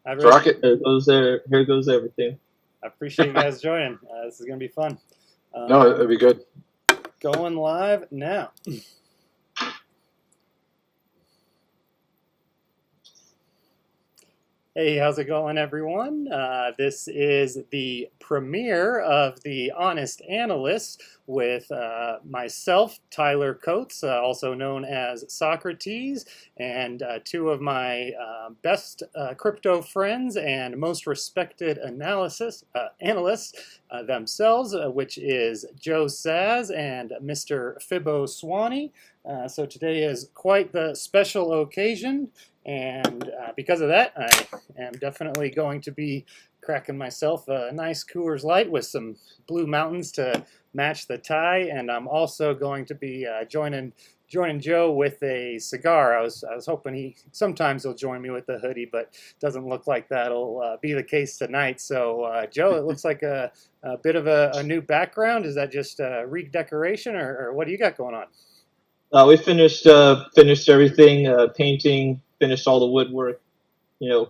Let's rock it. Here goes everything. I appreciate you guys joining. This is going to be fun. No, it'll be good. Going live now. Hey, how's it going, everyone? This is the premiere of the Honest Analysts with myself, Tyler Coates, also known as Sawcruteez, and two of my best crypto friends and most respected analysts themselves, which is Joe Saz and Mr. Fiboswanny. So today is quite the special occasion. And because of that, I am definitely going to be cracking myself a nice Coors Light with some Blue Mountains to match the tie. And I'm also going to be joining Joe with a cigar. I was hoping sometimes he'll join me with the hoodie, but doesn't look like that'll be the case tonight. So Joe, it looks like a bit of a new background. Is that just redecoration, or what do you got going on? We finished everything, painting. Finished all the woodwork,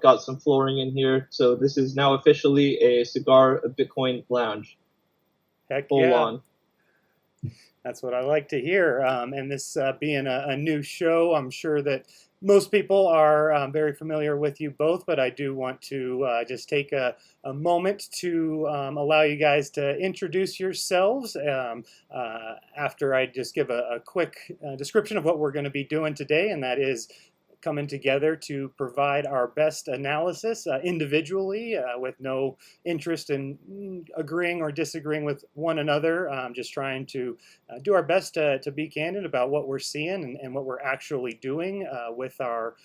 got some flooring in here. So this is now officially a Bitcoin lounge. Heck Full yeah. on. That's what I like to hear. And this being a new show, I'm sure that most people are very familiar with you both, but I do want to just take a moment to allow you guys to introduce yourselves after I just give a quick description of what we're going to be doing today, and that is coming together to provide our best analysis individually with no interest in agreeing or disagreeing with one another. Just trying to do our best to be candid about what we're seeing and what we're actually doing with our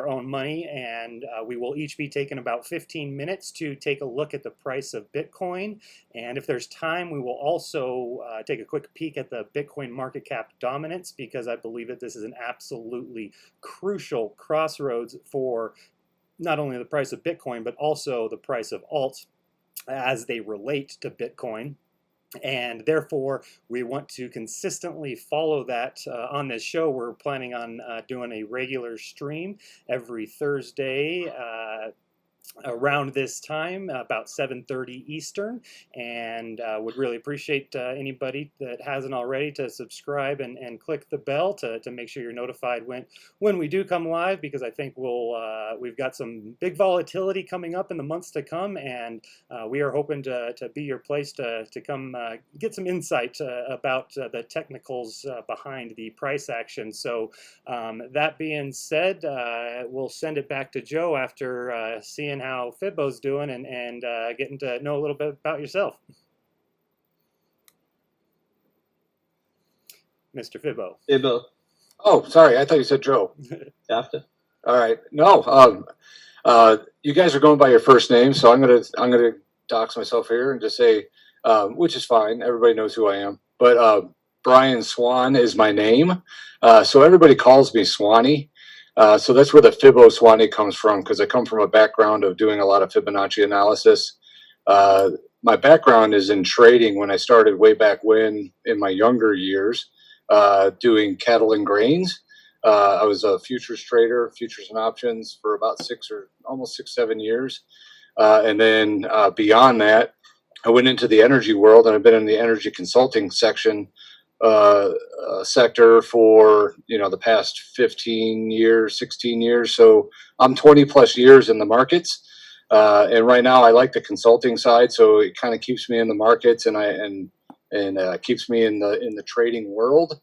own money. And we will each be taking about 15 minutes to take a look at the price of Bitcoin. And if there's time, we will also take a quick peek at the Bitcoin market cap dominance, because I believe that this is an absolutely crucial crossroads for not only the price of Bitcoin, but also the price of alts as they relate to Bitcoin. And therefore, we want to consistently follow that on this show. We're planning on doing a regular stream every Thursday around this time, about 7:30 Eastern, and would really appreciate anybody that hasn't already to subscribe and click the bell to make sure you're notified when we do come live, because I think we've got some big volatility coming up in the months to come, and we are hoping to be your place to come get some insight about the technicals behind the price action. So that being said, we'll send it back to Joe after seeing how Fibo's doing and getting to know a little bit about yourself. Mr. Fibo. Fibo. Oh, sorry. I thought you said Joe. After. All right. No. You guys are going by your first name, so I'm gonna dox myself here and just say, which is fine. Everybody knows who I am. But Brian Swan is my name, so everybody calls me Swanny. So that's where the Fiboswanny comes from, because I come from a background of doing a lot of Fibonacci analysis. My background is in trading when I started way back when in my younger years, doing cattle and grains. I was a futures trader, futures and options, for about 7 years. And then beyond that, I went into the energy world, and I've been in the energy consulting sector for the past 15 years, 16 years. So I'm 20 plus years in the markets, and right now I like the consulting side, so it kind of keeps me in the markets and keeps me in the trading world,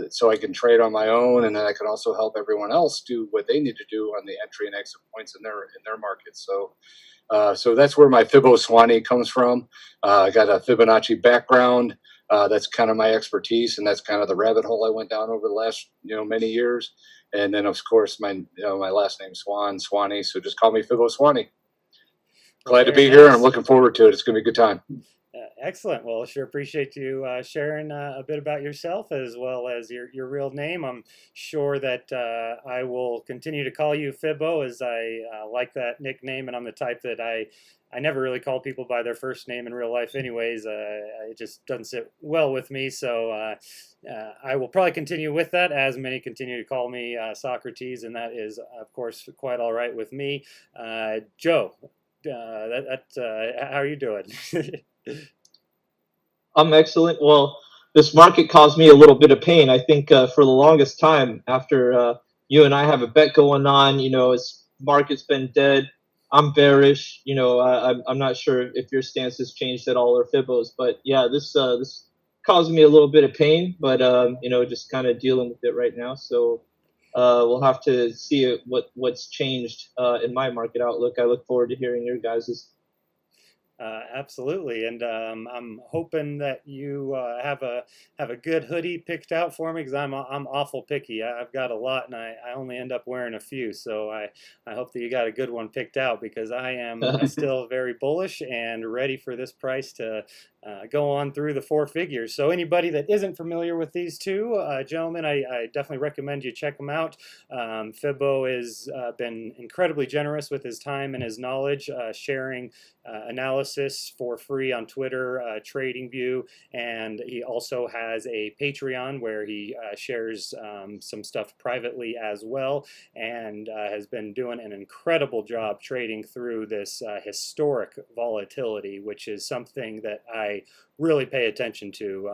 so I can trade on my own, and then I can also help everyone else do what they need to do on the entry and exit points in their markets. So that's where my Fiboswanny comes from. I got a Fibonacci background. That's kind of my expertise, and that's kind of the rabbit hole I went down over the last many years. And then of course my last name Swanny, so just call me Fiboswanny. Glad to be here, and I'm looking forward to it. It's gonna be a good time. Excellent. Well, sure appreciate you sharing a bit about yourself as well as your real name. I'm sure that I will continue to call you Fibo, as I like that nickname, and I'm the type that I never really call people by their first name in real life anyways. It just doesn't sit well with me, so I will probably continue with that, as many continue to call me Sawcruteez, and that is, of course, quite all right with me. Joe, how are you doing? I'm excellent. Well, this market caused me a little bit of pain. I think for the longest time, after you and I have a bet going on, as market's been dead, I'm bearish. I'm not sure if your stance has changed at all or Fibos, but yeah, this caused me a little bit of pain, but just kind of dealing with it right now. So we'll have to see what's changed in my market outlook. I look forward to hearing your guys's. Absolutely, and I'm hoping that you have a good hoodie picked out for me, because I'm awful picky. I've got a lot, and I only end up wearing a few. So I hope that you got a good one picked out, because I am still very bullish and ready for this price to go on through the four figures. So anybody that isn't familiar with these two gentlemen, I definitely recommend you check them out. Fibo has been incredibly generous with his time and his knowledge, sharing analysis for free on Twitter, TradingView, and he also has a Patreon where he shares some stuff privately as well, and has been doing an incredible job trading through this historic volatility, which is something that I really pay attention to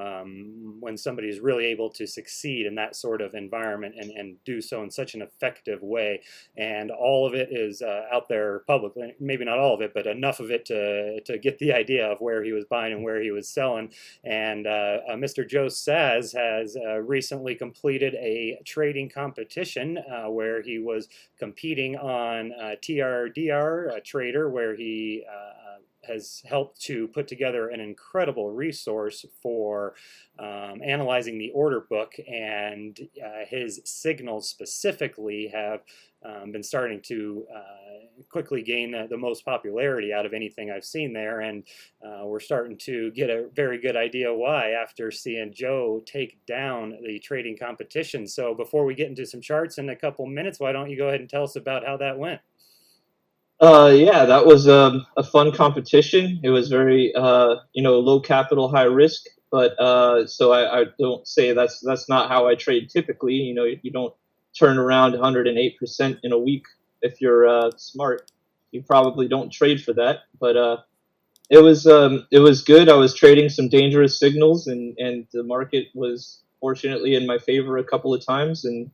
when somebody is really able to succeed in that sort of environment and do so in such an effective way. And all of it is out there publicly, maybe not all of it, but enough of it to get the idea of where he was buying and where he was selling. And Mr. Joe Saz has recently completed a trading competition where he was competing on TRDR, a trader, where he has helped to put together an incredible resource for analyzing the order book, and his signals specifically have been starting to quickly gain the most popularity out of anything I've seen there, and we're starting to get a very good idea why after seeing Joe take down the trading competition. So before we get into some charts in a couple minutes, why don't you go ahead and tell us about how that went? Yeah, that was a fun competition. It was very, low capital, high risk. But so I don't say that's not how I trade typically. You don't turn around 108% in a week if you're smart. You probably don't trade for that. But it was good. I was trading some dangerous signals, and the market was fortunately in my favor a couple of times, and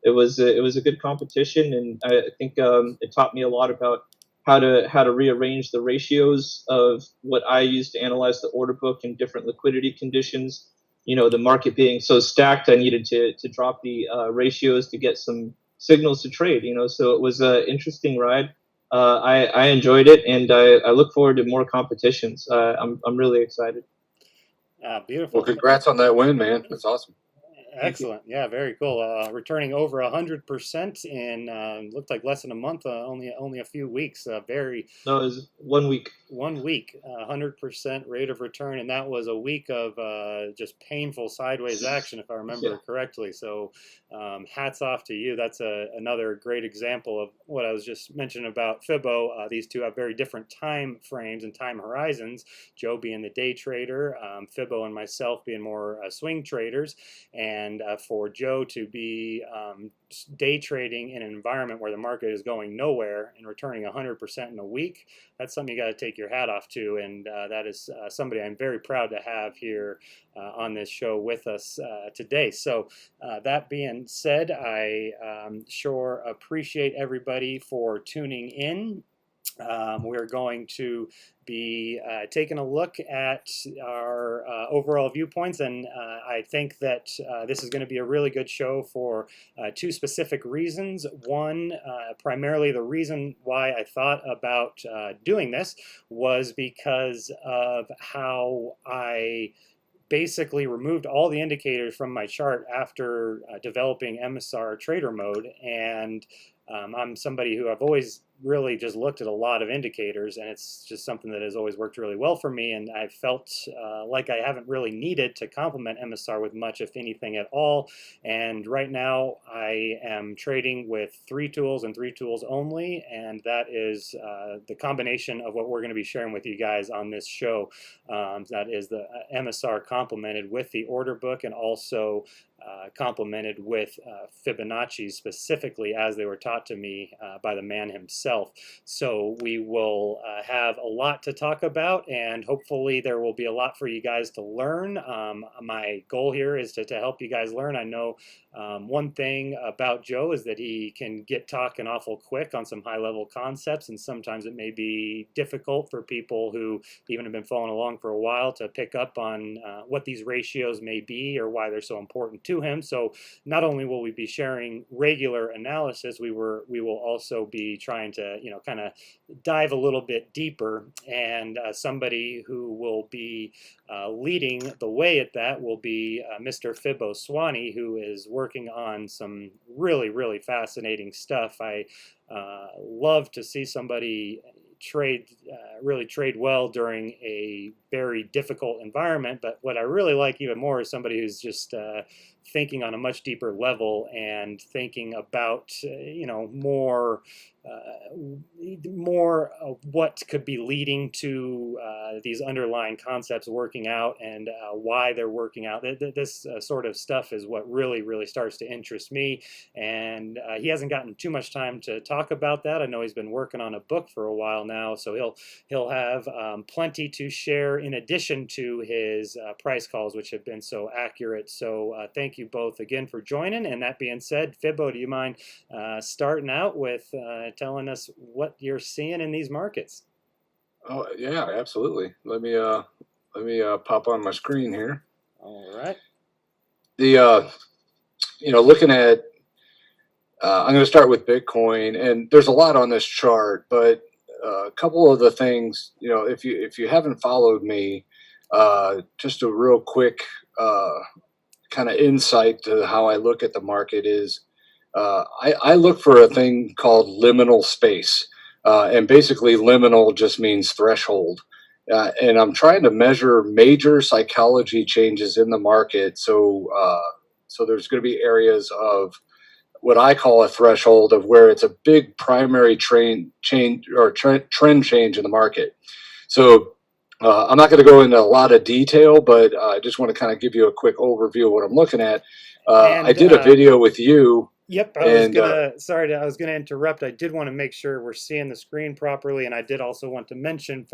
it was a good competition, and I think it taught me a lot about how to rearrange the ratios of what I use to analyze the order book in different liquidity conditions. The market being so stacked, I needed to drop the ratios to get some signals to trade. So it was an interesting ride. I enjoyed it, and I look forward to more competitions. I'm really excited. Beautiful. Well, congrats on that win, man. That's awesome. Excellent. Yeah, very cool. Returning over 100% in looked like less than a month, only a few weeks. Very. No, it was 1 week. 1 week, 100% rate of return, and that was a week of just painful sideways action, if I remember correctly. So, hats off to you. That's another great example of what I was just mentioning about Fibo. These two have very different time frames and time horizons. Joe being the day trader, Fibo and myself being more swing traders, and for Joe to be day trading in an environment where the market is going nowhere and returning 100% in a week, that's something you got to take your hat off to, and that is somebody I'm very proud to have here on this show with us today. So that being said, I sure appreciate everybody for tuning in. We're going to be taking a look at our overall viewpoints, and I think that this is going to be a really good show for two specific reasons. One, primarily the reason why I thought about doing this was because of how I basically removed all the indicators from my chart after developing EMASAR trader mode, and I'm somebody who I've always really just looked at a lot of indicators, and it's just something that has always worked really well for me, and I felt like I haven't really needed to complement EMASAR with much, if anything at all. And right now I am trading with 3 tools and 3 tools only, and that is the combination of what we're going to be sharing with you guys on this show. That is the EMASAR complemented with the order book, and also complemented with Fibonacci specifically as they were taught to me by the man himself. So we will have a lot to talk about, and hopefully there will be a lot for you guys to learn. My goal here is to help you guys learn. I know one thing about Joe is that he can get talking awful quick on some high-level concepts, and sometimes it may be difficult for people who even have been following along for a while to pick up on what these ratios may be or why they're so important to him. So not only will we be sharing regular analysis, we will also be trying to, you know, kind of dive a little bit deeper, and somebody who will be leading the way at that will be Mr. Fiboswanny, who is working on some really fascinating stuff. I love to see somebody really trade well during a very difficult environment, but what I really like even more is somebody who's just thinking on a much deeper level and thinking about you know, more of what could be leading to these underlying concepts working out, and why they're working out. This sort of stuff is what really starts to interest me, and he hasn't gotten too much time to talk about that. I know he's been working on a book for a while now, so he'll have plenty to share in addition to his price calls, which have been so accurate. So thank you both again for joining, and that being said, Fibo, do you mind starting out with telling us what you're seeing in these markets? Oh yeah, absolutely. Let me pop on my screen here. All right. The you know, looking at I'm going to start with Bitcoin, and there's a lot on this chart, but a couple of the things, you know, if you haven't followed me, just a real quick kind of insight to how I look at the market is I look for a thing called liminal space. And basically liminal just means threshold. And I'm trying to measure major psychology changes in the market. So there's going to be areas of what I call a threshold of where it's a big primary trend change in the market. So I'm not going to go into a lot of detail, but I just want to kind of give you a quick overview of what I'm looking at. I did a video with you. Yep, I was gonna interrupt. I did want to make sure we're seeing the screen properly, and I did also want to mention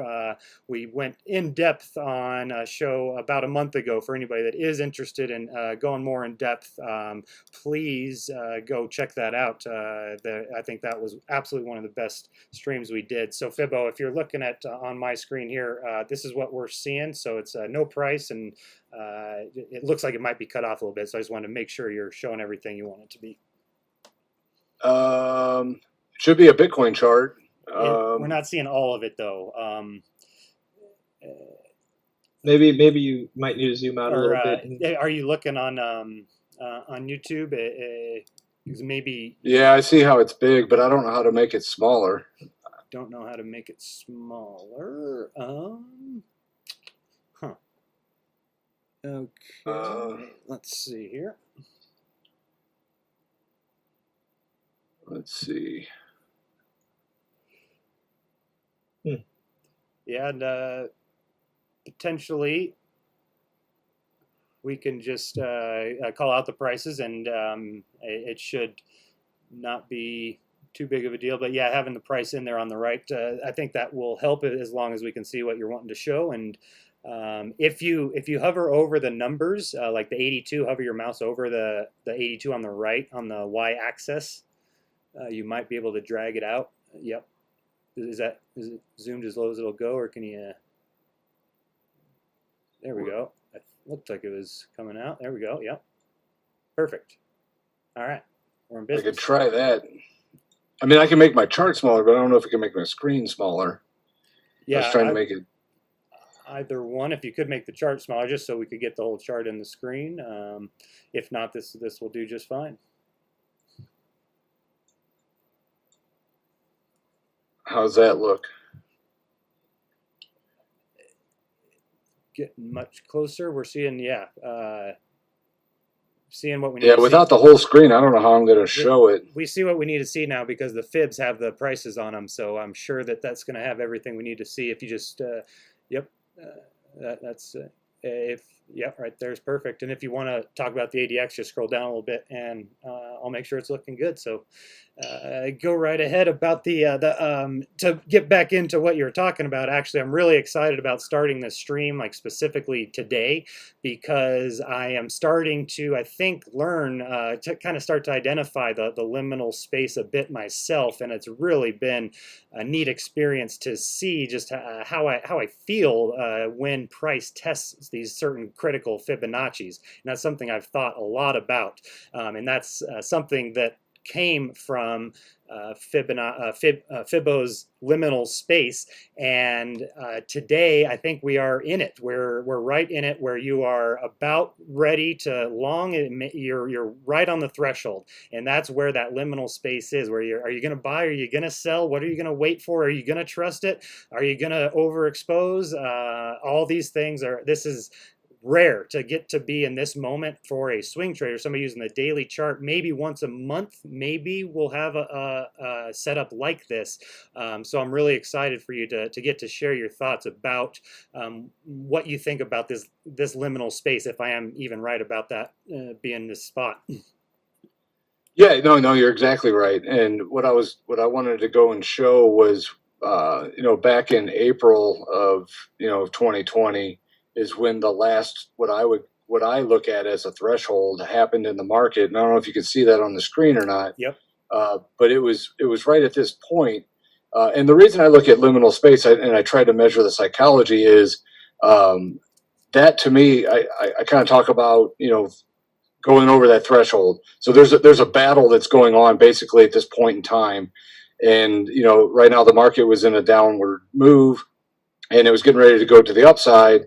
we went in depth on a show about a month ago. For anybody that is interested in going more in depth, please go check that out. I think that was absolutely one of the best streams we did. So Fibo, if you're looking at on my screen here, this is what we're seeing. So it's no price, and it looks like it might be cut off a little bit. So I just wanted to make sure you're showing everything you want it to be. Should be a Bitcoin chart. We're not seeing all of it though. Maybe you might need to zoom out a little bit. Are you looking on YouTube? Maybe. Yeah, I see how it's big, but I don't know how to make it smaller. Don't know how to make it smaller. Huh. Okay. Let's see here. Let's see. Yeah, and potentially we can just call out the prices, and it should not be too big of a deal. But yeah, having the price in there on the right, I think that will help it as long as we can see what you're wanting to show. And if you hover over the numbers, like the 82, hover your mouse over the 82 on the right on the y-axis. You might be able to drag it out. Yep. Is it zoomed as low as it'll go, or can you? There we go. It looked like it was coming out. There we go. Yep. Perfect. All right. We're in business. I could try that. I mean, I can make my chart smaller, but I don't know if I can make my screen smaller. Yeah. I was trying to make it. Either one. If you could make the chart smaller, just so we could get the whole chart in the screen. If not, this will do just fine. How's that look? Getting much closer. We're seeing, seeing what we need Yeah, to without see. the whole screen, I don't know how I'm going to show it. We see what we need to see now because the fibs have the prices on them, so I'm sure that that's going to have everything we need to see. If you just, that's right there's perfect. And if you want to talk about the ADX, just scroll down a little bit, and I'll make sure it's looking good. So go right ahead about to get back into what you were talking about. Actually, I'm really excited about starting this stream, like specifically today, because I am starting to, I think, learn to kind of start to identify the liminal space a bit myself, and it's really been a neat experience to see just how I feel when price tests these certain critical Fibonacci's. And that's something I've thought a lot about, and that's something that came from Fibo's liminal space, and today I think we are in it. We're right in it, where you are about ready to long. You're right on the threshold, and that's where that liminal space is. Where are you going to buy? Are you going to sell? What are you going to wait for? Are you going to trust it? Are you going to overexpose? All these things are. This is rare to get to be in this moment for a swing trader, somebody using the daily chart. Maybe once a month, maybe we'll have a setup like this. So I'm really excited for you to get to share your thoughts about what you think about this liminal space, if I am even right about that being this spot. Yeah, no, you're exactly right. And what I wanted to go and show was, back in April of 2020 is when the last what I look at as a threshold happened in the market. And I don't know if you can see that on the screen or not. Yep. But it was right at this point. And the reason I look at liminal space and I try to measure the psychology is that to me, I kind of talk about going over that threshold. So there's a battle that's going on basically at this point in time. And right now the market was in a downward move, and it was getting ready to go to the upside.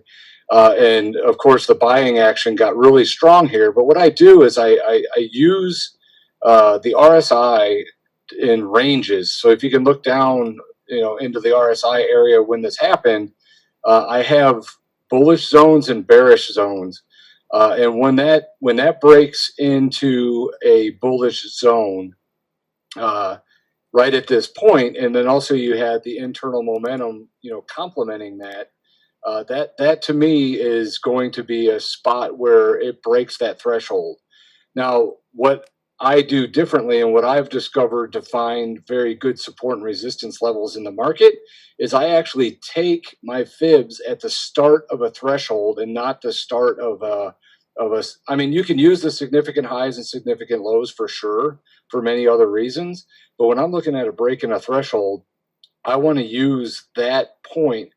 And of course, the buying action got really strong here. But what I do is I use the RSI in ranges. So if you can look down, into the RSI area when this happened, I have bullish zones and bearish zones. And when that breaks into a bullish zone, right at this point, and then also you had the internal momentum, complementing that. That to me is going to be a spot where it breaks that threshold. Now, what I do differently and what I've discovered to find very good support and resistance levels in the market is I actually take my fibs at the start of a threshold and not the start of a. I mean, you can use the significant highs and significant lows for sure for many other reasons, but when I'm looking at a break in a threshold, I want to use that point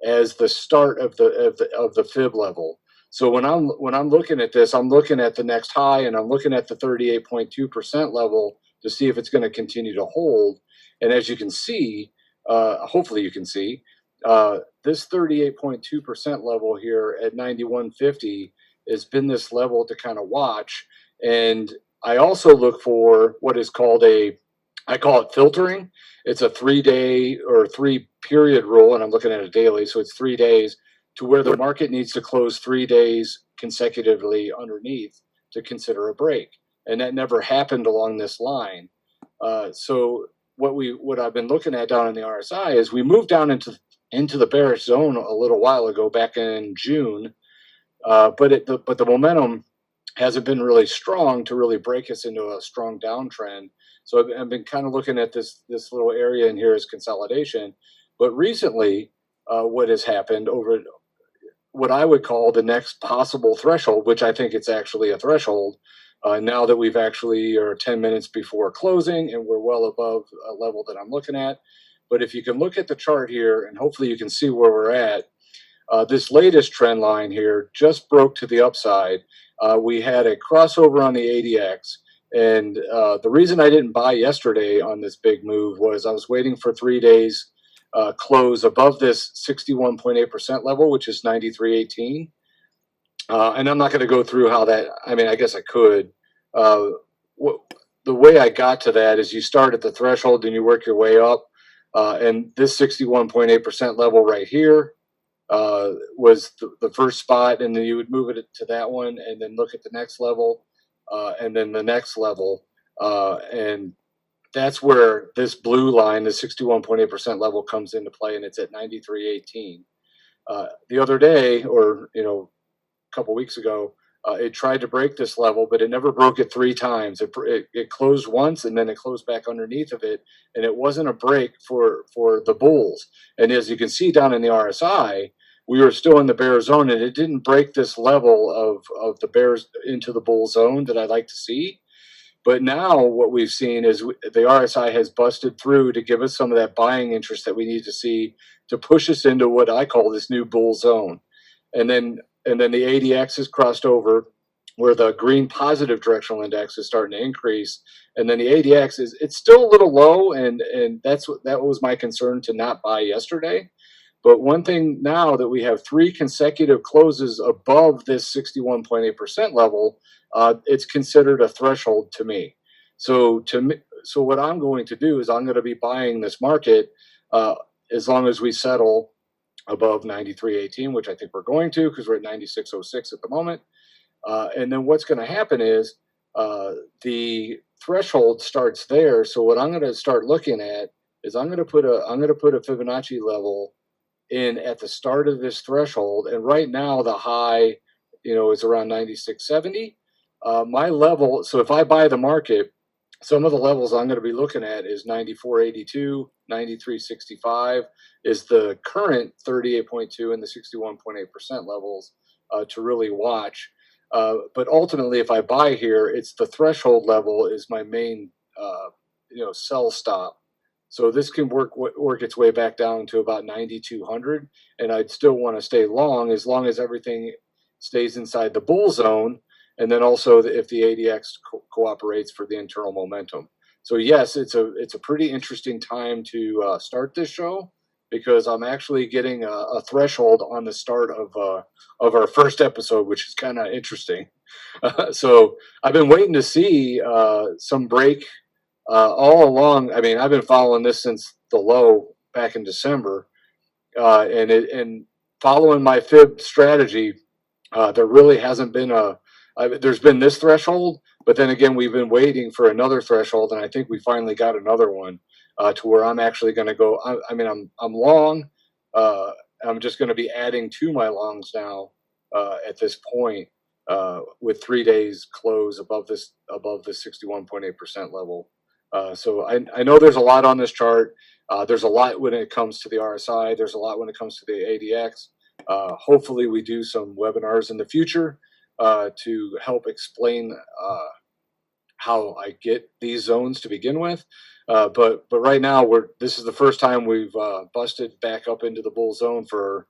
as the start of the fib level. So when I'm looking at this, I'm looking at the next high, and I'm looking at the 38.2% level to see if it's going to continue to hold. And as you can see, hopefully you can see, this 38.2% level here at 91.50 has been this level to kind of watch. And I also look for what is called I call it filtering. It's a 3-day or 3-period rule, and I'm looking at a daily, so it's 3 days to where the market needs to close 3 days consecutively underneath to consider a break. And that never happened along this line. So what I've been looking at down in the RSI is we moved down into the bearish zone a little while ago, back in June, but the momentum hasn't been really strong to really break us into a strong downtrend. So I've been kind of looking at this little area in here as consolidation. But recently, what has happened over what I would call the next possible threshold, which I think it's actually a threshold, now that we've actually are 10 minutes before closing and we're well above a level that I'm looking at. But if you can look at the chart here, and hopefully you can see where we're at, this latest trend line here just broke to the upside. We had a crossover on the ADX. And the reason I didn't buy yesterday on this big move was I was waiting for 3 days close above this 61.8% level, which is 93.18. And I'm not going to go through how that, I mean, I guess I could. The way I got to that is you start at the threshold and you work your way up. And this 61.8% level right here was the first spot, and then you would move it to that one, and then look at the next level, and then the next level, and that's where this blue line, the 61.8% level, comes into play, and it's at 93.18. The other day, or a couple weeks ago, it tried to break this level, but it never broke it 3 times. It closed once, and then it closed back underneath of it, and it wasn't a break for the bulls. And as you can see down in the RSI, we were still in the bear zone, and it didn't break this level of the bears into the bull zone that I'd like to see. But now what we've seen is the RSI has busted through to give us some of that buying interest that we need to see to push us into what I call this new bull zone. And then the ADX has crossed over where the green positive directional index is starting to increase. And then the ADX it's still a little low, and that was my concern to not buy yesterday. But one thing now that we have 3 consecutive closes above this 61.8% level, it's considered a threshold to me. So what I'm going to do is I'm going to be buying this market as long as we settle above 93.18, which I think we're going to, because we're at 96.06 at the moment. And then what's going to happen is the threshold starts there. So what I'm going to start looking at is I'm going to put a Fibonacci level in at the start of this threshold, and right now the high, is around 96.70. My level. So if I buy the market, some of the levels I'm going to be looking at is 94.82, 93.65 is the current 38.2 and the 61.8% levels to really watch. But ultimately, if I buy here, it's the threshold level is my main, sell stop. So this can work its way back down to about 9,200, and I'd still want to stay long as everything stays inside the bull zone, and then also if the ADX cooperates for the internal momentum. So yes, it's a pretty interesting time to start this show, because I'm actually getting a threshold on the start of our first episode, which is kind of interesting. So I've been waiting to see some break. All along. I mean, I've been following this since the low back in December, and following my fib strategy. There really hasn't been there's been this threshold, but then again, we've been waiting for another threshold, and I think we finally got another one to where I'm actually going to go. I'm long. I'm just going to be adding to my longs now at this point with 3 days close above this 61.8% level. So I know there's a lot on this chart. There's a lot when it comes to the RSI. There's a lot when it comes to the ADX. Hopefully we do some webinars in the future to help explain how I get these zones to begin with. But right now this is the first time we've busted back up into the bull zone for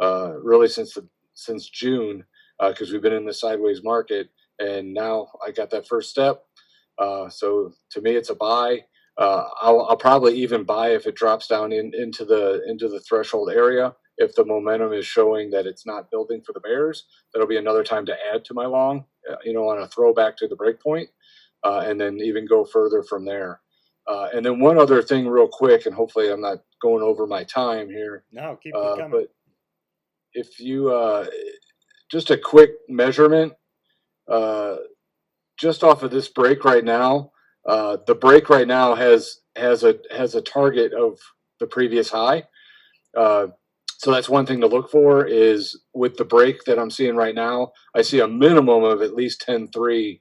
really since June, because we've been in the sideways market, and now I got that first step. So to me, it's a buy. I'll probably even buy if it drops down into the threshold area. If the momentum is showing that it's not building for the bears, that'll be another time to add to my long, on a throwback to the break point, and then even go further from there. And then one other thing real quick, and hopefully I'm not going over my time here. No, keep it coming. But if you, just a quick measurement, just off of this break right now, the break right now has a target of the previous high. So that's one thing to look for, is with the break that I'm seeing right now, I see a minimum of at least 10.3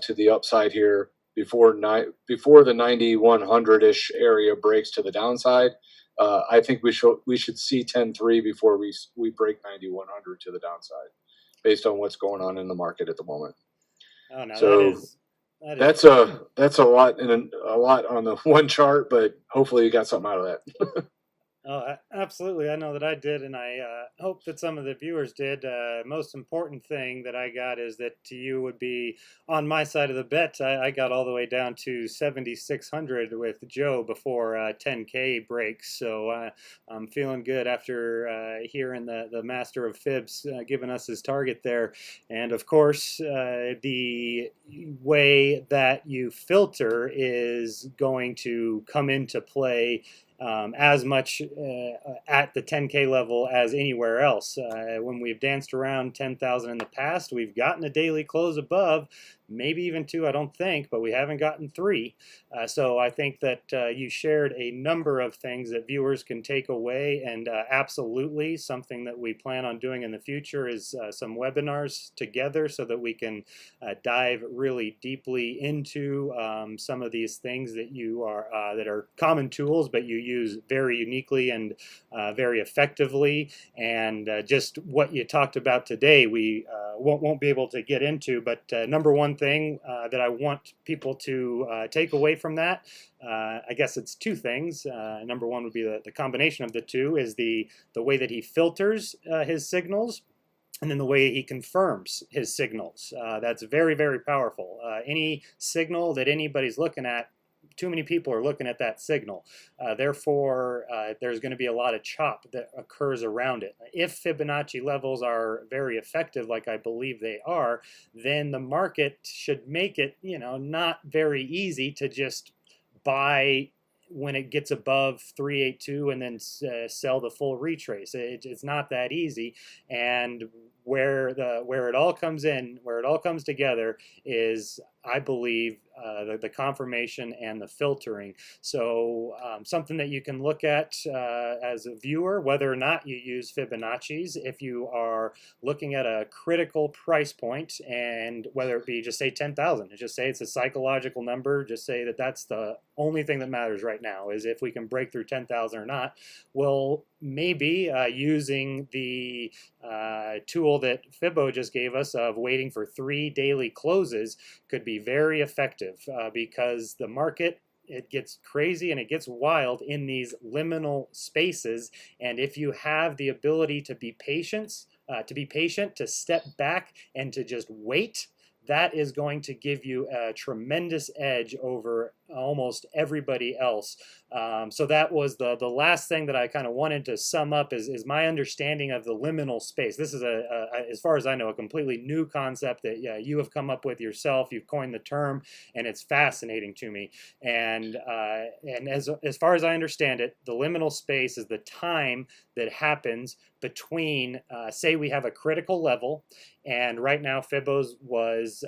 to the upside here before the 9100-ish area breaks to the downside. I think we should see 10.3 before we break 9100 to the downside, based on what's going on in the market at the moment. Oh, no, So that's a lot on the one chart, but hopefully you got something out of that. Oh, absolutely. I know that I did, and I hope that some of the viewers did. Most important thing that I got is that you would be on my side of the bet. I got all the way down to 7,600 with Joe before 10K breaks, so I'm feeling good after hearing the master of fibs giving us his target there. And of course, the way that you filter is going to come into play as much at the 10K level as anywhere else. When we've danced around 10,000 in the past, we've gotten a daily close above, maybe even 2, I don't think, but we haven't gotten 3. So I think that you shared a number of things that viewers can take away, and absolutely something that we plan on doing in the future is some webinars together so that we can dive really deeply into some of these things that you are that are common tools, but you use very uniquely and very effectively. And just what you talked about today, we won't be able to get into. But number one thing that I want people to take away from that, I guess it's 2 things. Number one would be the combination of the 2 is the way that he filters his signals, and then the way he confirms his signals. That's very, very powerful. Any signal that anybody's looking at, too many people are looking at that signal. Therefore, there's going to be a lot of chop that occurs around it. If Fibonacci levels are very effective, like I believe they are, then the market should make it, not very easy to just buy when it gets above 382 and then sell the full retrace. It's not that easy. And where it all comes in, where it all comes together is, I believe, the confirmation and the filtering. So something that you can look at as a viewer, whether or not you use Fibonacci's, if you are looking at a critical price point, and whether it be just say 10,000, just say it's a psychological number, just say that that's the only thing that matters right now is if we can break through 10,000 or not. Well, maybe using the tool that Fibo just gave us of waiting for 3 daily closes could be very effective because the market, it gets crazy and it gets wild in these liminal spaces. And if you have the ability to be patient, to step back and to just wait, that is going to give you a tremendous edge over almost everybody else. So that was the last thing that I kind of wanted to sum up is my understanding of the liminal space. This is as far as I know, a completely new concept that you have come up with yourself. You've coined the term, and it's fascinating to me. And as far as I understand it, the liminal space is the time that happens between, say we have a critical level, and right now Fibo's was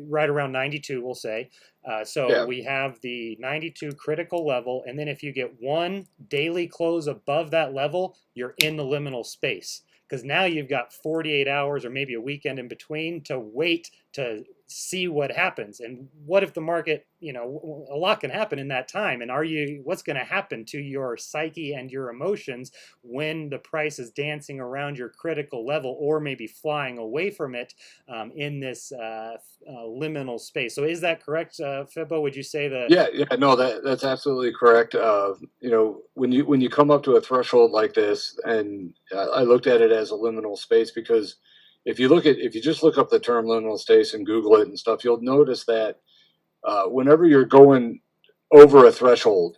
right around 92, we'll say. So we have the 92 critical level, and then if you get 1 daily close above that level, you're in the liminal space. Because now you've got 48 hours or maybe a weekend in between to wait to see what happens. And what if the market, a lot can happen in that time. And what's going to happen to your psyche and your emotions when the price is dancing around your critical level or maybe flying away from it in this liminal space? So is that correct, Fibo? Would you say that? Yeah, no, that's absolutely correct. When you come up to a threshold like this, and I looked at it as a liminal space because if you just look up the term liminal space and Google it and stuff, you'll notice that whenever you're going over a threshold,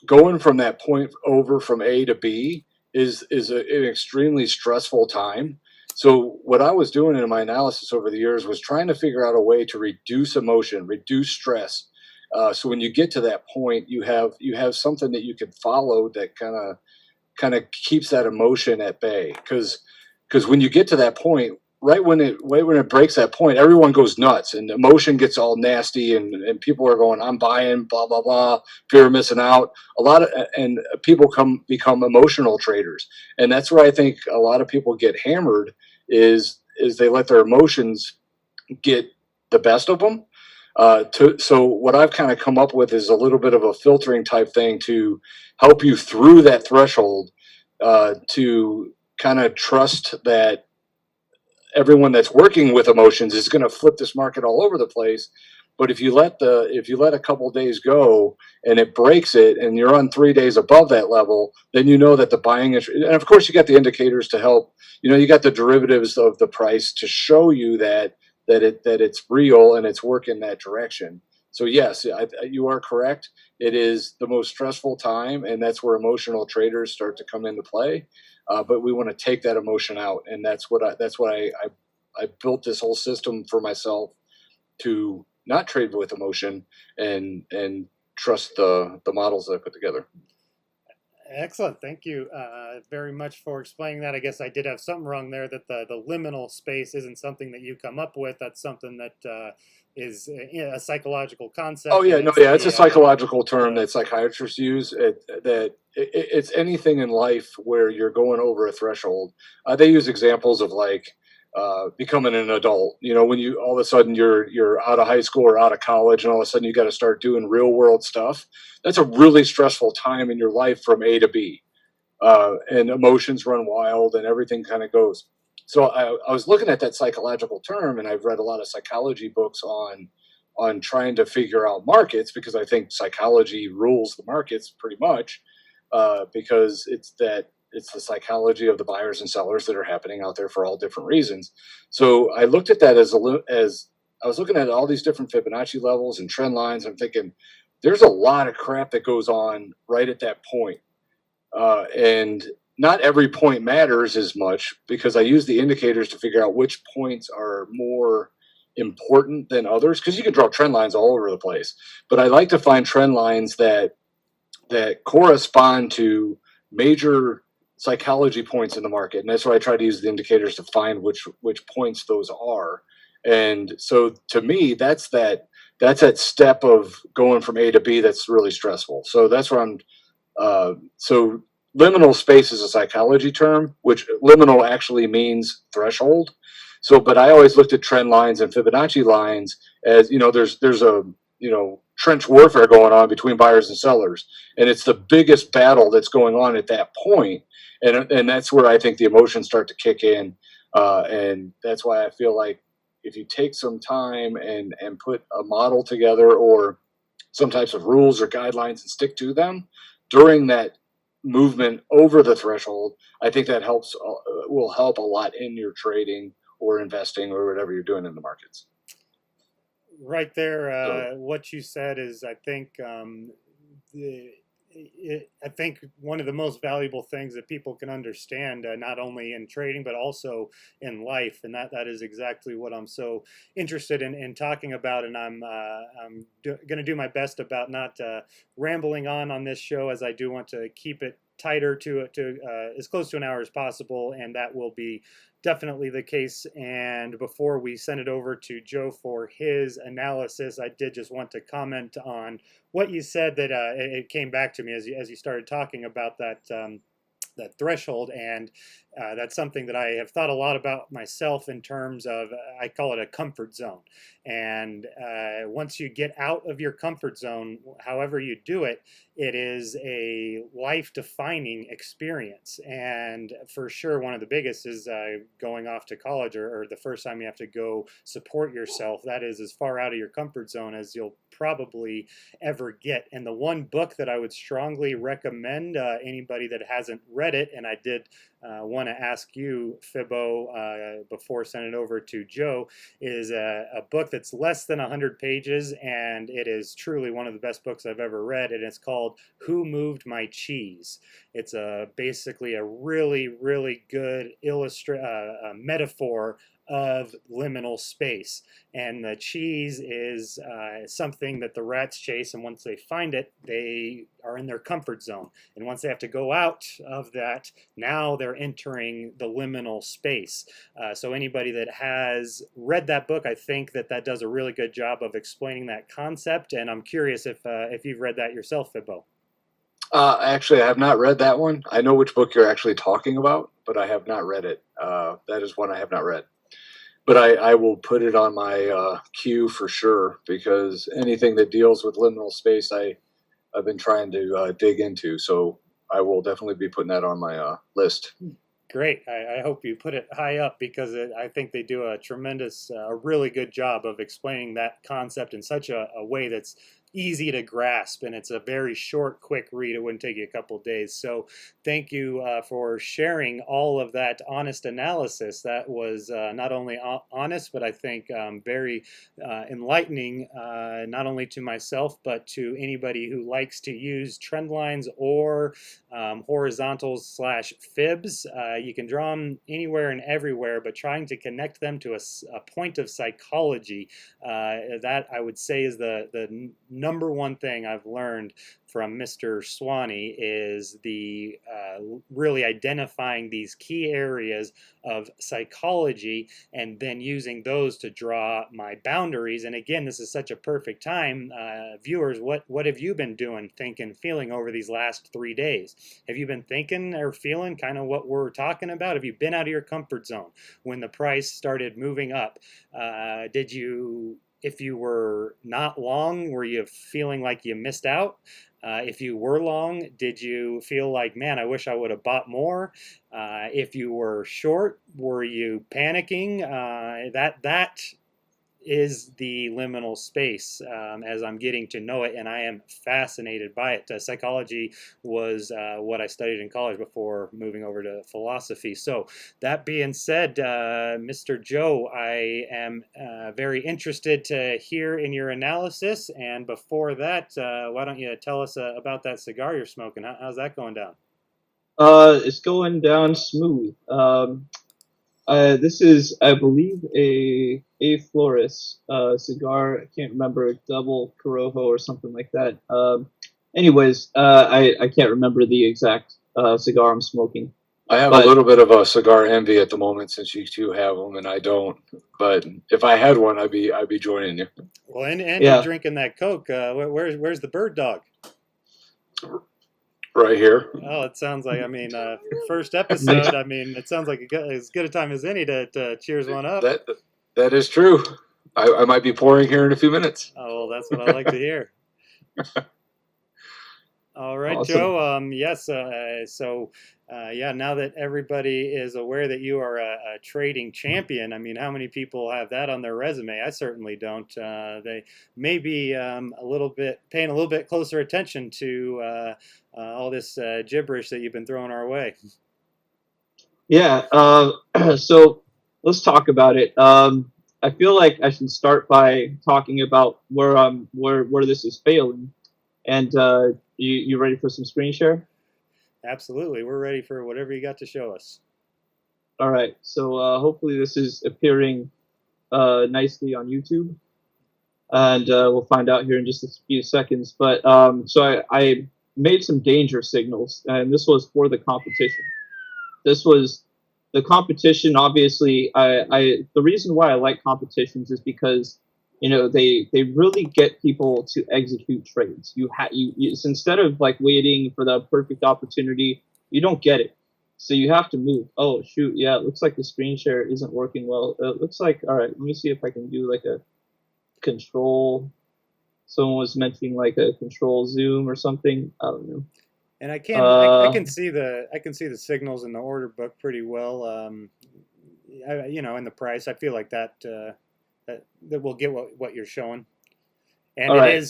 going from that point over from A to B is an extremely stressful time. So what I was doing in my analysis over the years was trying to figure out a way to reduce emotion, reduce stress. So when you get to that point, you have something that you can follow that kind of keeps that emotion at bay. Because when you get to that point, right when it breaks that point, everyone goes nuts and emotion gets all nasty and people are going, I'm buying, blah, blah, blah, fear of missing out. And people become emotional traders. And that's where I think a lot of people get hammered is they let their emotions get the best of them. So what I've kind of come up with is a little bit of a filtering type thing to help you through that threshold, to kind of trust that everyone that's working with emotions is going to flip this market all over the place. But if you let a couple of days go and it breaks it and you're on 3 days above that level, then you know that the buying is, and of course you got the indicators to help, you got the derivatives of the price to show you that it's real and it's working that direction. So yes, you are correct. It is the most stressful time, and that's where emotional traders start to come into play. But we want to take that emotion out, and that's what I built this whole system for myself to not trade with emotion and trust the models that I put together. Excellent. Thank you very much for explaining that. I guess I did have something wrong there, that the liminal space isn't something that you come up with. That's something that is a psychological concept. Oh yeah, no, yeah, it's a psychological term that psychiatrists use. It's anything in life where you're going over a threshold. They use examples of like becoming an adult. You know, when you all of a sudden you're out of high school or out of college, and all of a sudden you got to start doing real world stuff. That's a really stressful time in your life from A to B, and emotions run wild, and everything kind of goes. So I was looking at that psychological term, and I've read a lot of psychology books on trying to figure out markets, because I think psychology rules the markets pretty much, because it's the psychology of the buyers and sellers that are happening out there for all different reasons. So I looked at that as I was looking at all these different Fibonacci levels and trend lines. I'm thinking there's a lot of crap that goes on right at that point. And not every point matters as much, because I use the indicators to figure out which points are more important than others, because you can draw trend lines all over the place. But I like to find trend lines that correspond to major psychology points in the market, and that's why I try to use the indicators to find which points those are. And so to me, that's that step of going from A to B that's really stressful. So that's where I'm. So liminal space is a psychology term, which liminal actually means threshold. So, but I always looked at trend lines and Fibonacci lines as, you know, there's a, you know, trench warfare going on between buyers and sellers, and it's the biggest battle that's going on at that point. And that's where I think the emotions start to kick in, and that's why I feel like if you take some time and put a model together or some types of rules or guidelines and stick to them during that movement over the threshold, I think that will help a lot in your trading or investing or whatever you're doing in the markets. Right there, what you said is, I think, I think one of the most valuable things that people can understand, not only in trading but also in life, and that is exactly what I'm so interested in talking about. And I'm going to do my best about not rambling on this show, as I do want to keep it tighter to as close to an hour as possible, and that will be definitely the case. And before we send it over to Joe for his analysis, I did just want to comment on what you said, that it came back to me as you started talking about that threshold, and that's something that I have thought a lot about myself in terms of, I call it a comfort zone. And once you get out of your comfort zone, however you do it, it is a life-defining experience. And for sure, one of the biggest is going off to college, or the first time you have to go support yourself. That is as far out of your comfort zone as you'll probably ever get. And the one book that I would strongly recommend anybody that hasn't read it, and I did want to ask you, Fibo, before sending it over to Joe, is a book that's less than 100 pages, and it is truly one of the best books I've ever read, and it's called Who Moved My Cheese? It's basically a really, really good metaphor of liminal space. And the cheese is something that the rats chase, and once they find it, they are in their comfort zone. And once they have to go out of that, now they're entering the liminal space. So anybody that has read that book, I think that does a really good job of explaining that concept. And I'm curious if you've read that yourself, Fibo. Actually, I have not read that one. I know which book you're actually talking about, but I have not read it. That is one I have not read. But I will put it on my queue for sure, because anything that deals with liminal space, I've been trying to dig into. So I will definitely be putting that on my list. Great. I hope you put it high up, because I think they do a tremendous, really good job of explaining that concept in such a way that's easy to grasp, and it's a very short, quick read. It wouldn't take you a couple days. So thank you for sharing all of that honest analysis. That was not only honest, but I think very enlightening, not only to myself, but to anybody who likes to use trend lines or horizontals / fibs. You can draw them anywhere and everywhere, but trying to connect them to a point of psychology, that I would say is the number one thing I've learned from Mr. Swanny is the really identifying these key areas of psychology and then using those to draw my boundaries. And again, this is such a perfect time. Viewers, what have you been doing, thinking, feeling over these last 3 days? Have you been thinking or feeling kind of what we're talking about? Have you been out of your comfort zone when the price started moving up? Did you, if you were not long, were you feeling like you missed out? If you were long, did you feel like, man, I wish I would have bought more? If you were short, were you panicking? That is the liminal space as I'm getting to know it, and I am fascinated by it. Psychology was what I studied in college before moving over to philosophy. So that being said, Mr. Joe, I am very interested to hear in your analysis. And before that, why don't you tell us about that cigar you're smoking? How's that going down? It's going down smooth. This is, I believe, a Flores cigar. I can't remember, double Corojo or something like that. Anyways, I can't remember the exact cigar I'm smoking. I have a little bit of a cigar envy at the moment since you two have them and I don't. But if I had one, I'd be joining you. Well, and yeah. You're drinking that Coke. Where's the bird dog? Right here. Oh, it sounds like, I mean, first episode, I mean, it sounds like as good a time as any to cheers one up. That is true. I might be pouring here in a few minutes. Oh, well, that's what I like to hear. All right, Awesome. Joe. Yes. Yeah, now that everybody is aware that you are a trading champion, I mean, how many people have that on their resume? I certainly don't. They may be paying a little bit closer attention to all this gibberish that you've been throwing our way. Yeah. So let's talk about it. I feel like I should start by talking about where this is failing. And you ready for some screen share? Absolutely. We're ready for whatever you got to show us. All right. So hopefully this is appearing nicely on YouTube. And we'll find out here in just a few seconds. But so I made some danger signals, and this was for the competition. This was the competition. Obviously, the reason why I like competitions is because, you know, they really get people to execute trades. You instead of like waiting for the perfect opportunity, you don't get it. So you have to move. Oh shoot, yeah, it looks like the screen share isn't working well. It looks like, all right, let me see if I can do like a control. Someone was mentioning like a control zoom or something. I don't know. And I can see the signals in the order book pretty well. You know, in the price, I feel like that we'll get what you're showing. And all right,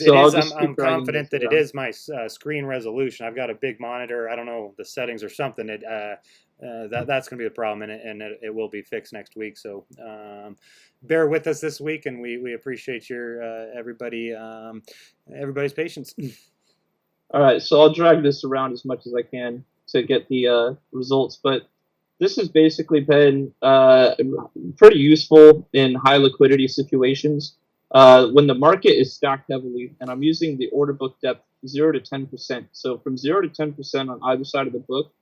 I'm confident that it is my screen resolution. I've got a big monitor. I don't know the settings or something. That's going to be the problem, and it will be fixed next week. So bear with us this week, and we appreciate your everybody's patience. All right, so I'll drag this around as much as I can to get the results, but this has basically been pretty useful in high liquidity situations. When the market is stacked heavily, and I'm using the order book depth 0 to 10%. So from 0 to 10% on either side of the book,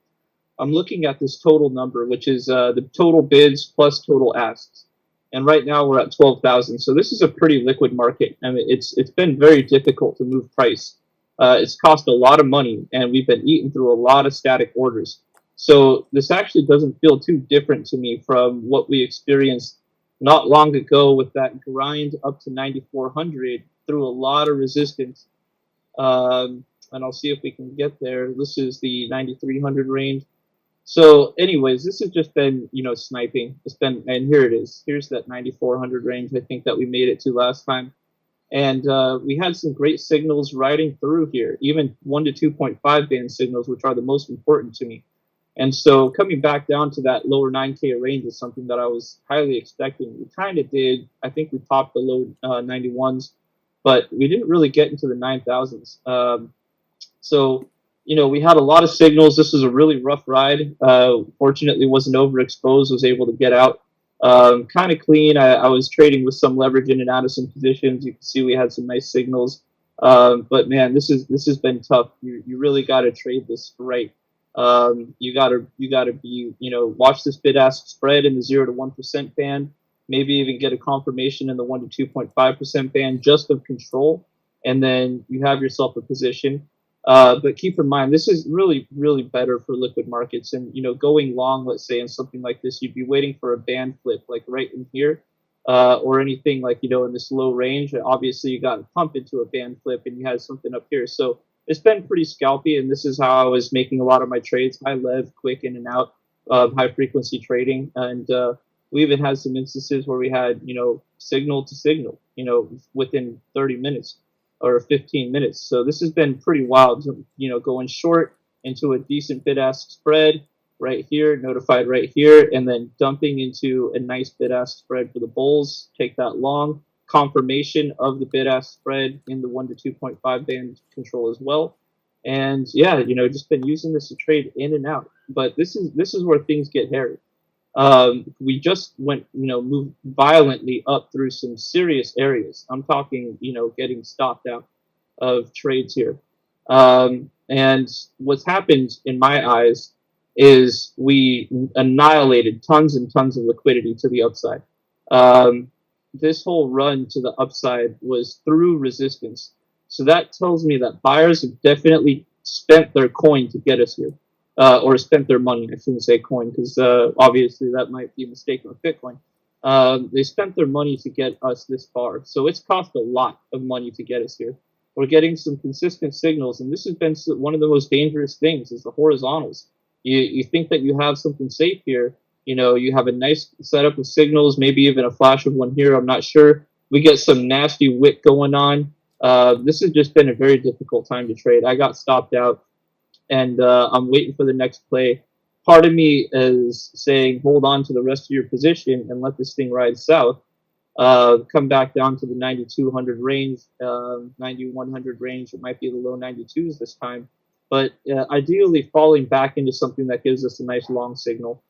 I'm looking at this total number, which is the total bids plus total asks. And right now we're at 12,000. So this is a pretty liquid market. I mean, it's been very difficult to move price. It's cost a lot of money, and we've been eating through a lot of static orders. So this actually doesn't feel too different to me from what we experienced not long ago with that grind up to 9,400 through a lot of resistance. And I'll see if we can get there. This is the 9,300 range. So anyways, this has just been, you know, sniping. It's been, and here it is. Here's that 9,400 range I think that we made it to last time. And we had some great signals riding through here, even 1 to 2.5 band signals, which are the most important to me. And so coming back down to that lower 9K range is something that I was highly expecting. We kind of did. I think we topped the low 91s, but we didn't really get into the 9,000s. So, you know, we had a lot of signals. This was a really rough ride. Fortunately, wasn't overexposed, was able to get out kind of clean. I was trading with some leverage in and out of some positions. You can see we had some nice signals. But man, this has been tough. You really got to trade this right. You gotta be, watch this bid ask spread in the 0 to 1% band, maybe even get a confirmation in the 1 to 2.5% band just of control, and then you have yourself a position. But keep in mind, this is really, really better for liquid markets. And, going long, let's say, in something like this, you'd be waiting for a band flip, like right in here, or anything like, in this low range. Obviously, you got to pump into a band flip, and you had something up here. So it's been pretty scalpy, and this is how I was making a lot of my trades. High lev, quick in and out, high frequency trading. And we even had some instances where we had, signal to signal, within 30 minutes. Or 15 minutes. So this has been pretty wild, going short into a decent bid-ask spread right here, notified right here, and then dumping into a nice bid-ask spread for the bulls. Take that long, confirmation of the bid-ask spread in the 1 to 2.5 band control as well. And yeah, just been using this to trade in and out. But this is where things get hairy. We just moved violently up through some serious areas. I'm talking, getting stopped out of trades here. And what's happened in my eyes is we annihilated tons and tons of liquidity to the upside. This whole run to the upside was through resistance. So that tells me that buyers have definitely spent their coin to get us here. Or spent their money. I shouldn't say coin, because obviously that might be a mistake with Bitcoin. They spent their money to get us this far. So it's cost a lot of money to get us here. We're getting some consistent signals, and this has been one of the most dangerous things is the horizontals. You think that you have something safe here. You have a nice setup of signals, maybe even a flash of one here. I'm not sure. We get some nasty wick going on. This has just been a very difficult time to trade. I got stopped out. And I'm waiting for the next play. Part of me is saying, hold on to the rest of your position and let this thing ride south. Come back down to the 9,200 range, 9,100 range. It might be the low 92s this time. But ideally, falling back into something that gives us a nice long signal.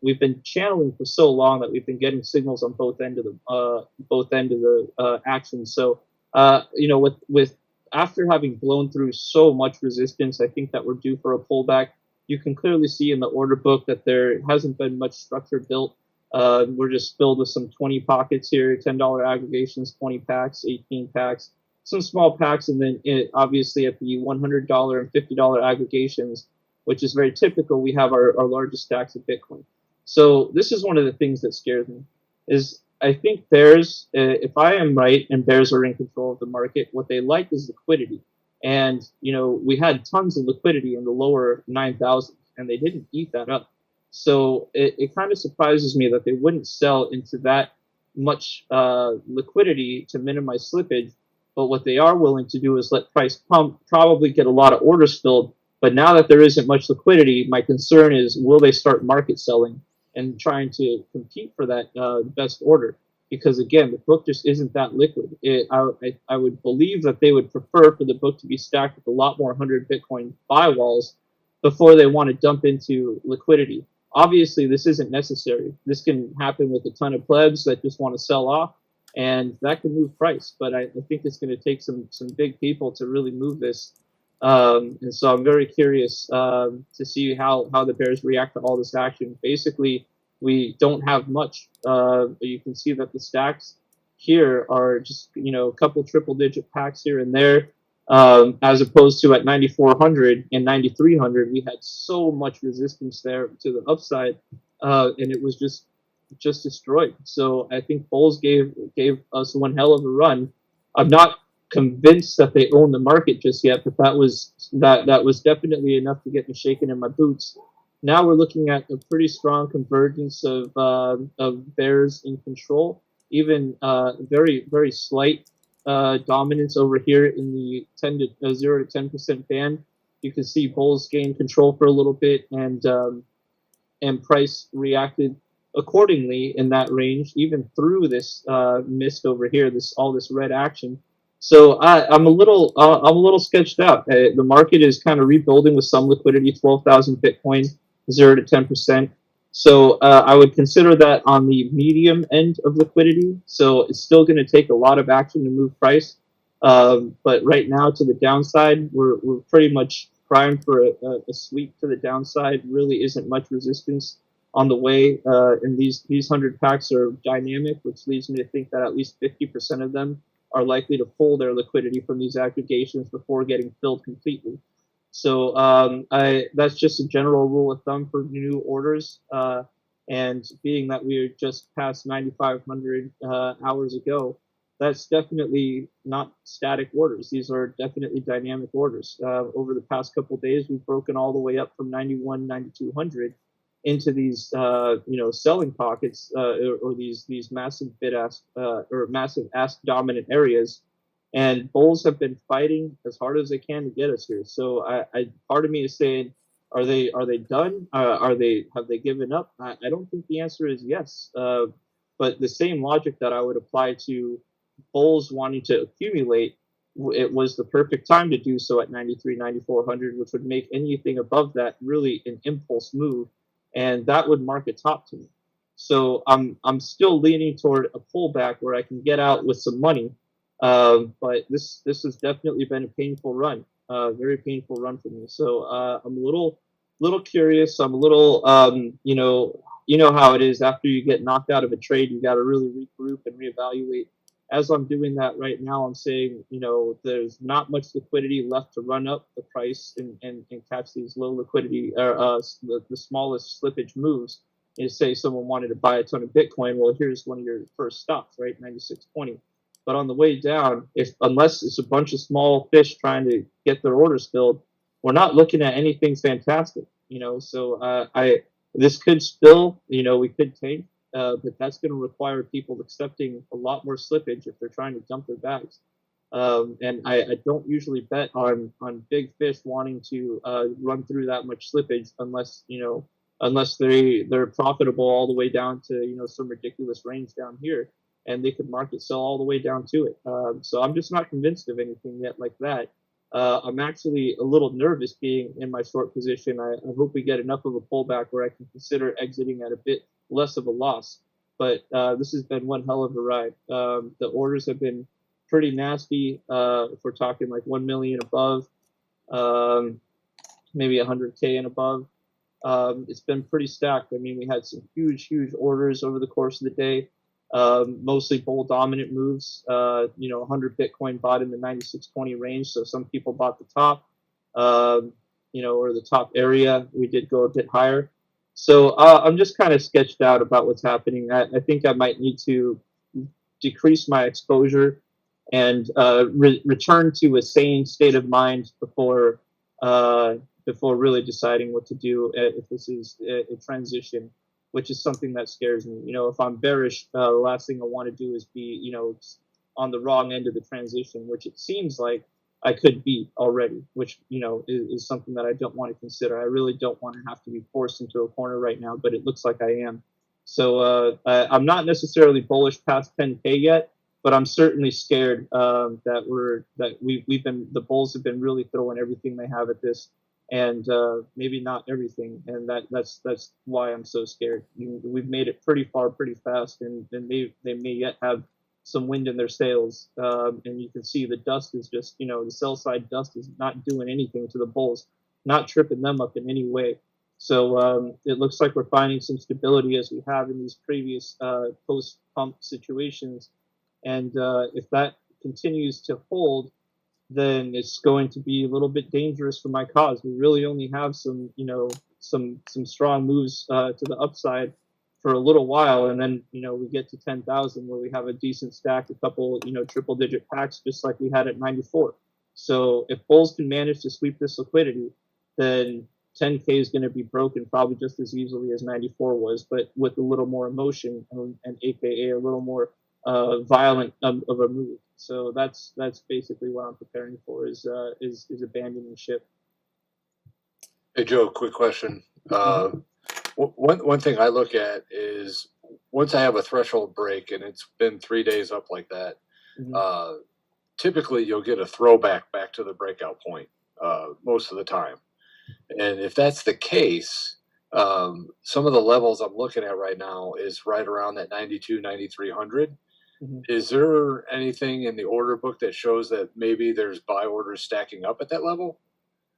We've been channeling for so long that we've been getting signals on both end of the action. So, with after having blown through so much resistance, I think that we're due for a pullback. You can clearly see in the order book that there hasn't been much structure built. We're just filled with some 20 pockets here, $10 aggregations, 20 packs, 18 packs, some small packs, and then obviously at the $100 and $50 aggregations, which is very typical, we have our largest stacks of Bitcoin. So this is one of the things that scares me, is I think bears, if I am right, and bears are in control of the market, what they like is liquidity. And, we had tons of liquidity in the lower 9,000, and they didn't eat that up. So it kind of surprises me that they wouldn't sell into that much liquidity to minimize slippage. But what they are willing to do is let price pump, probably get a lot of orders filled. But now that there isn't much liquidity, my concern is, will they start market selling and trying to compete for that best order? Because again, the book just isn't that liquid. I would believe that they would prefer for the book to be stacked with a lot more 100 Bitcoin buy walls before they want to dump into liquidity. Obviously, this isn't necessary. This can happen with a ton of plebs that just want to sell off, and that can move price. But I think it's going to take some big people to really move this. And so I'm very curious to see how the bears react to all this action. Basically, we don't have much. You can see that the stacks here are just, a couple triple-digit packs here and there, as opposed to at 9,400 and 9,300, we had so much resistance there to the upside, and it was just destroyed. So I think bulls gave us one hell of a run. I'm not convinced that they own the market just yet, but that was definitely enough to get me shaken in my boots. Now we're looking at a pretty strong convergence of bears in control, even very, very slight dominance over here in the 0 to 10% band. You can see bulls gain control for a little bit, and price reacted accordingly in that range, even through this mist over here, all this red action. So I'm a little sketched out. The market is kind of rebuilding with some liquidity, 12,000 Bitcoin, 0 to 10%. So I would consider that on the medium end of liquidity. So it's still going to take a lot of action to move price. But right now, to the downside, we're pretty much primed for a sweep to the downside. Really isn't much resistance on the way, and these 100 packs are dynamic, which leads me to think that at least 50% of them are likely to pull their liquidity from these aggregations before getting filled completely. So that's just a general rule of thumb for new orders. And being that we are just past 9,500 hours ago, that's definitely not static orders. These are definitely dynamic orders. Over the past couple of days, we've broken all the way up from 91, 9,200 into these, selling pockets or these massive bid ask or massive ask dominant areas. And bulls have been fighting as hard as they can to get us here. So part of me is saying, are they done? Have they given up? I don't think the answer is yes. But the same logic that I would apply to bulls wanting to accumulate, it was the perfect time to do so at 93, 9,400, which would make anything above that really an impulse move, and that would mark a top to me. So I'm still leaning toward a pullback where I can get out with some money. But this has definitely been a painful run, very painful run for me. So I'm a little curious. I'm a little, you know how it is after you get knocked out of a trade, you got to really regroup and reevaluate. As I'm doing that right now, I'm saying, there's not much liquidity left to run up the price and catch these low liquidity or the smallest slippage moves. And say someone wanted to buy a ton of Bitcoin, well, here's one of your first stops, right, 96.20. But on the way down, unless it's a bunch of small fish trying to get their orders filled, we're not looking at anything fantastic, So this could spill, we could tank, but that's going to require people accepting a lot more slippage if they're trying to dump their bags. And I don't usually bet on big fish wanting to run through that much slippage unless they're profitable all the way down to some ridiculous range down here, and they could market sell all the way down to it. So I'm just not convinced of anything yet like that. I'm actually a little nervous being in my short position. I hope we get enough of a pullback where I can consider exiting at a bit less of a loss. But this has been one hell of a ride. The orders have been pretty nasty. If we're talking like 1 million above, maybe 100K and above. It's been pretty stacked. I mean, we had some huge orders over the course of the day. Mostly bull dominant moves. 100 Bitcoin bought in the 96.20 range. So some people bought the top, or the top area. We did go a bit higher. So I'm just kind of sketched out about what's happening. I think I might need to decrease my exposure and return to a sane state of mind before really deciding what to do if this is a transition, which is something that scares me. If I'm bearish, the last thing I want to do is be, on the wrong end of the transition, which it seems like I could be already, which, is something that I don't want to consider. I really don't want to have to be forced into a corner right now, but it looks like I am. So I'm not necessarily bullish past 10K yet, but I'm certainly scared that the bulls have been really throwing everything they have at this. And maybe not everything, and that's why I'm so scared. We've made it pretty far, pretty fast, and they may yet have some wind in their sails. And you can see the dust is just, the sell side dust is not doing anything to the bulls, not tripping them up in any way. So it looks like we're finding some stability as we have in these previous post-pump situations, and if that continues to hold, then it's going to be a little bit dangerous for my cause. We really only have some strong moves to the upside for a little while, and then we get to 10,000 where we have a decent stack, a couple triple-digit packs, just like we had at 94. So if bulls can manage to sweep this liquidity, then 10K is going to be broken probably just as easily as 94 was, but with a little more emotion and AKA a little more violent of a move. So that's basically what I'm preparing for is abandoning ship. Hey Joe, quick question. One thing I look at is once I have a threshold break and it's been 3 days up like that, typically you'll get a throwback back to the breakout point most of the time. And if that's the case, some of the levels I'm looking at right now is right around that 92, 9300. Mhm. Is there anything in the order book that shows that maybe there's buy orders stacking up at that level?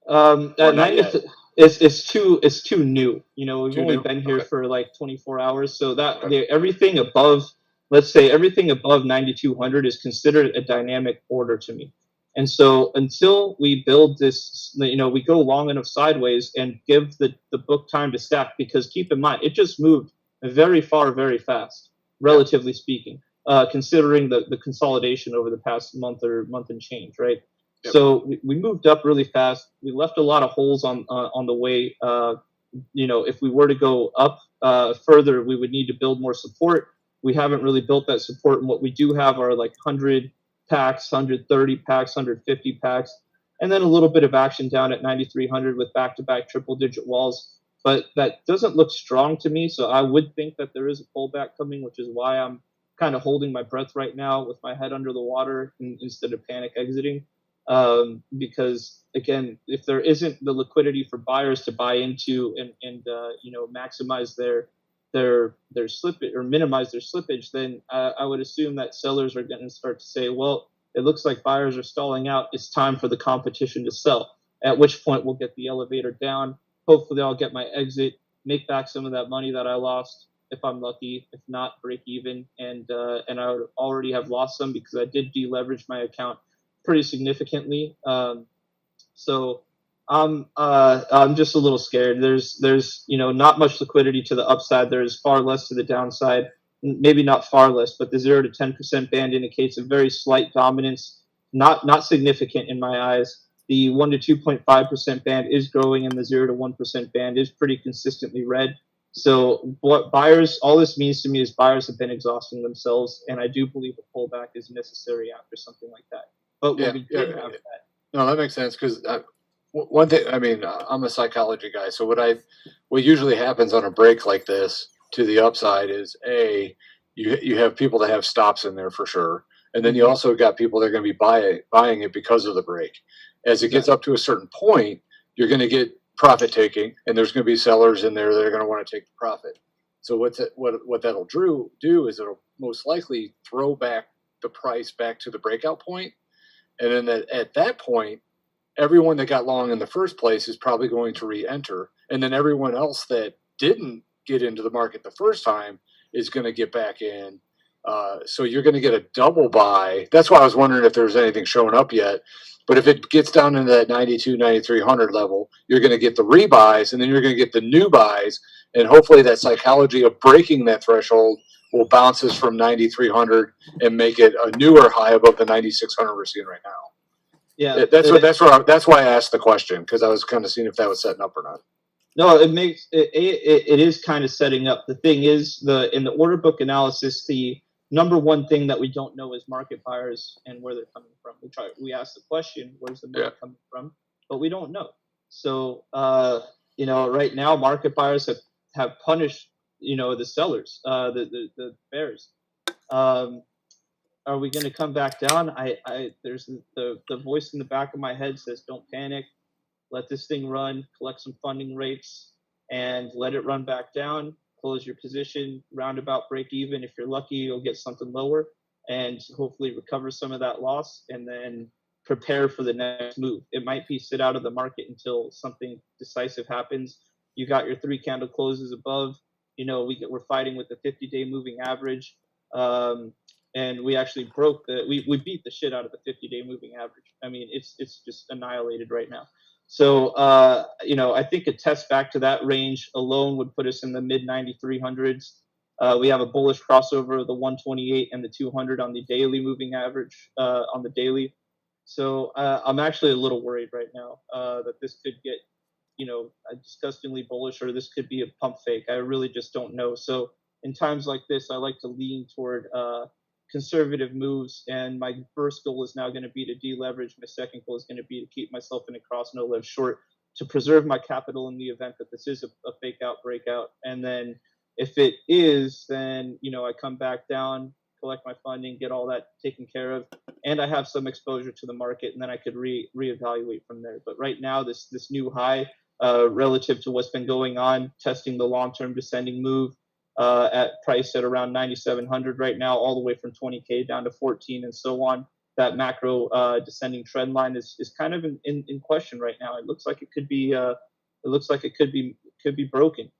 Or At not 90, yet? it's too new. We've Too only new? been here Okay. for like 24 hours, so that Okay. everything above, let's say everything above 9,200 is considered a dynamic order to me. And so until we build this, we go long enough sideways and give the book time to stack, because keep in mind, it just moved very far, very fast, relatively speaking, considering the consolidation over the past month and change, right? Yep. So we moved up really fast. We left a lot of holes on the way. If we were to go up further, we would need to build more support. We haven't really built that support, and what we do have are like 100 packs, 130 packs, 150 packs, and then a little bit of action down at 9,300 with back-to-back triple-digit walls. But that doesn't look strong to me, so I would think that there is a pullback coming, which is why I'm kind of holding my breath right now with my head under the water instead of panic exiting. Because again, if there isn't the liquidity for buyers to buy into and maximize their slippage or minimize their slippage, then I would assume that sellers are going to start to say, well, it looks like buyers are stalling out. It's time for the competition to sell. At which point we'll get the elevator down. Hopefully, I'll get my exit, make back some of that money that I lost if I'm lucky. If not, break even, and I would already have lost some because I did deleverage my account pretty significantly. So I'm just a little scared. There's not much liquidity to the upside. There's far less to the downside. Maybe not far less, but the 0 to 10% band indicates a very slight dominance, not significant in my eyes. The 1 to 2.5% band is growing, and the 0 to 1% band is pretty consistently red. So what buyers, all this means to me is buyers have been exhausting themselves, and I do believe a pullback is necessary after something like that. But when we did have that, No, that makes sense because one thing. I mean, I'm a psychology guy, so what usually happens on a break like this to the upside is you have people that have stops in there for sure, and then you also got people that are going to be buying it because of the break. As it gets up to a certain point, you're going to get profit taking, and there's going to be sellers in there that are going to want to take the profit. So what that'll do is it'll most likely throw back the price back to the breakout point. And then at that point, everyone that got long in the first place is probably going to re-enter. And then everyone else that didn't get into the market the first time is going to get back in. So you're going to get a double buy. That's why I was wondering if there's anything showing up yet. But if it gets down into that 92, 9,300 level, you're going to get the rebuys, and then you're going to get the new buys. And hopefully that psychology of breaking that threshold will bounce us from 9,300 and make it a newer high above the 9,600 we're seeing right now. yeah, That's why I asked the question, because I was kind of seeing if that was setting up or not. No, it is kind of setting up. The thing is, in the order book analysis, the number one thing that we don't know is market buyers and where they're coming from. We ask the question, where's the money coming from, but we don't know. So right now, market buyers have punished the sellers, the bears. Are we going to come back down? There's the voice in the back of my head says, don't panic. Let this thing run, collect some funding rates, and let it run back down. Close your position, roundabout break even. If you're lucky, you'll get something lower and hopefully recover some of that loss, and then prepare for the next move. It might be sit out of the market until something decisive happens. You got your 3 candle closes above. We're fighting with the 50-day moving average. And we actually we beat the shit out of the 50-day moving average. I mean, it's just annihilated right now. So, I think a test back to that range alone would put us in the mid 9,300s. We have a bullish crossover of the 128 and the 200 on the daily moving average on the daily. So I'm actually a little worried right now that this could get, disgustingly bullish, or this could be a pump fake. I really just don't know. So in times like this, I like to lean toward conservative moves, and my first goal is now going to be to deleverage. My second goal is going to be to keep myself in a cross no live short to preserve my capital in the event that this is a fake out breakout. And then if it is, then I come back down, collect my funding, get all that taken care of, and I have some exposure to the market, and then I could reevaluate from there. But right now, this new high relative to what's been going on, testing the long-term descending move, at price at around 9,700 right now, all the way from 20K down to 14 and so on. That macro descending trend line is kind of in question right now. It looks like it could be broken.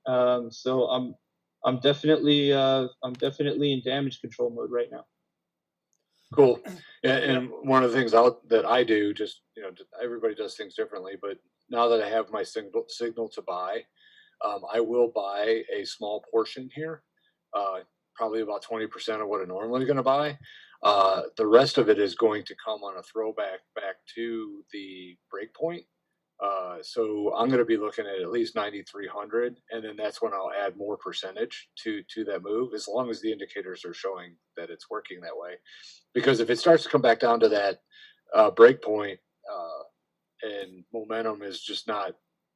So I'm definitely in damage control mode right now. Cool. And one of the things that I do, just everybody does things differently, but now that I have my signal to buy, I will buy a small portion here, probably about 20% of what I'm normally going to buy. The rest of it is going to come on a throwback back to the breakpoint. So I'm going to be looking at least 9,300, and then that's when I'll add more percentage to that move, as long as the indicators are showing that it's working that way. Because if it starts to come back down to that breakpoint, and momentum is just not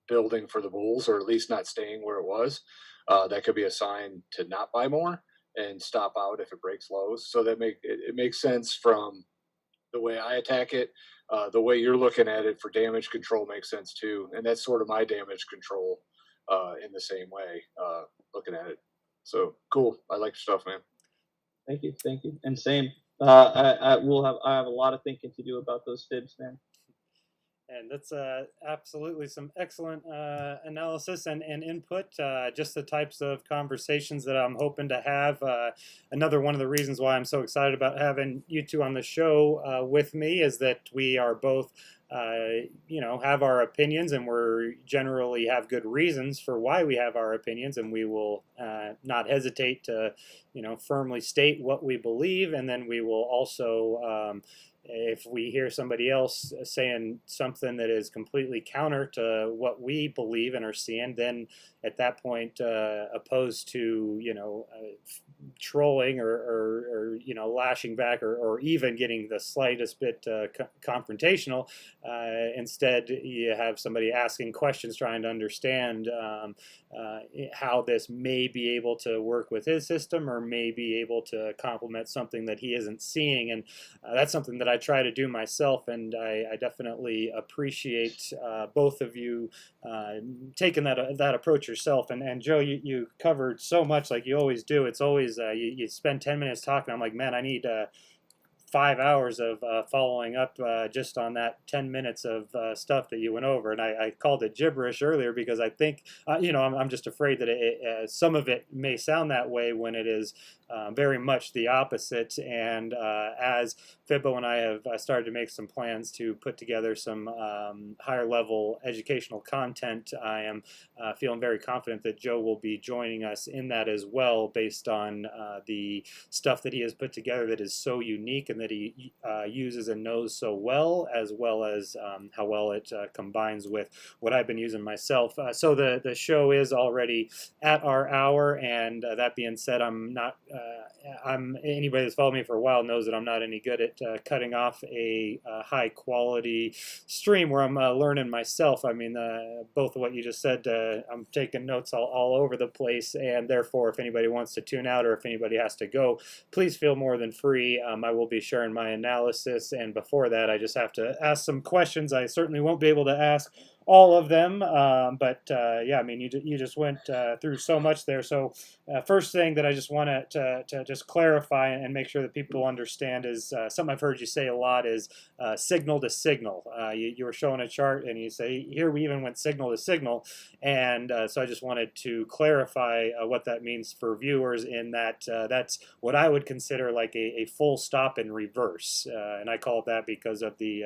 building for the bulls, or at least not staying where it was, that could be a sign to not buy more and stop out if it breaks lows. So it makes sense from the way I attack it. The way you're looking at it for damage control makes sense too, and that's sort of my damage control in the same way, looking at it. So cool. I like your stuff, man. Thank you, and same. I have a lot of thinking to do about those fibs, man. And that's absolutely some excellent analysis and input, just the types of conversations that I'm hoping to have. Another one of the reasons why I'm so excited about having you two on the show with me is that we are both, have our opinions, and we generally have good reasons for why we have our opinions, and we will not hesitate to, firmly state what we believe, and then we will also if we hear somebody else saying something that is completely counter to what we believe and are seeing, then at that point, opposed to trolling or lashing back or even getting the slightest bit confrontational, instead you have somebody asking questions, trying to understand how this may be able to work with his system, or may be able to complement something that he isn't seeing. And that's something that I try to do myself, and I definitely appreciate both of you taking that approach yourself. And Joe, you covered so much, like you always do. It's always you spend 10 minutes talking. I'm like, man, I need 5 hours of following up just on that 10 minutes of stuff that you went over. And I called it gibberish earlier because I think, I'm just afraid that some of it may sound that way when it is very much the opposite. And as Fibo and I have started to make some plans to put together some higher level educational content, I am feeling very confident that Joe will be joining us in that as well, based on the stuff that he has put together that is so unique and that he uses and knows so well as how well it combines with what I've been using myself. So the show is already at our hour, and that being said, anybody that's followed me for a while knows that I'm not any good at cutting off a high quality stream where I'm learning myself. I mean, both of what you just said, I'm taking notes all over the place, and therefore if anybody wants to tune out or if anybody has to go, please feel more than free. I will be sharing my analysis, and before that I just have to ask some questions. I certainly won't be able to ask all of them, but yeah, I mean, you just went through so much there. So first thing that I just want to just clarify and make sure that people understand is something I've heard you say a lot is signal to signal. You were showing a chart and you say, here we even went signal to signal, and so I just wanted to clarify what that means for viewers, in that that's what I would consider like a full stop in reverse, and I call it that because of the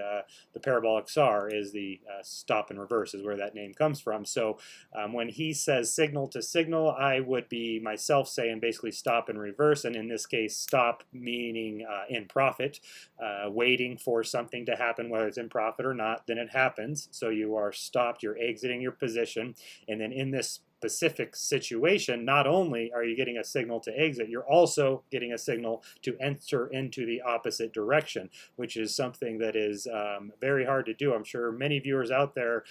parabolic SAR is the stop in reverse is where that name comes from. So when he says signal to signal, I would be myself saying basically stop in reverse, and in this case stop meaning in profit, waiting for something to happen, whether it's in profit or not, then it happens. So you are stopped, you're exiting your position, and then in this specific situation, not only are you getting a signal to exit, you're also getting a signal to enter into the opposite direction, which is something that is very hard to do. I'm sure many viewers out there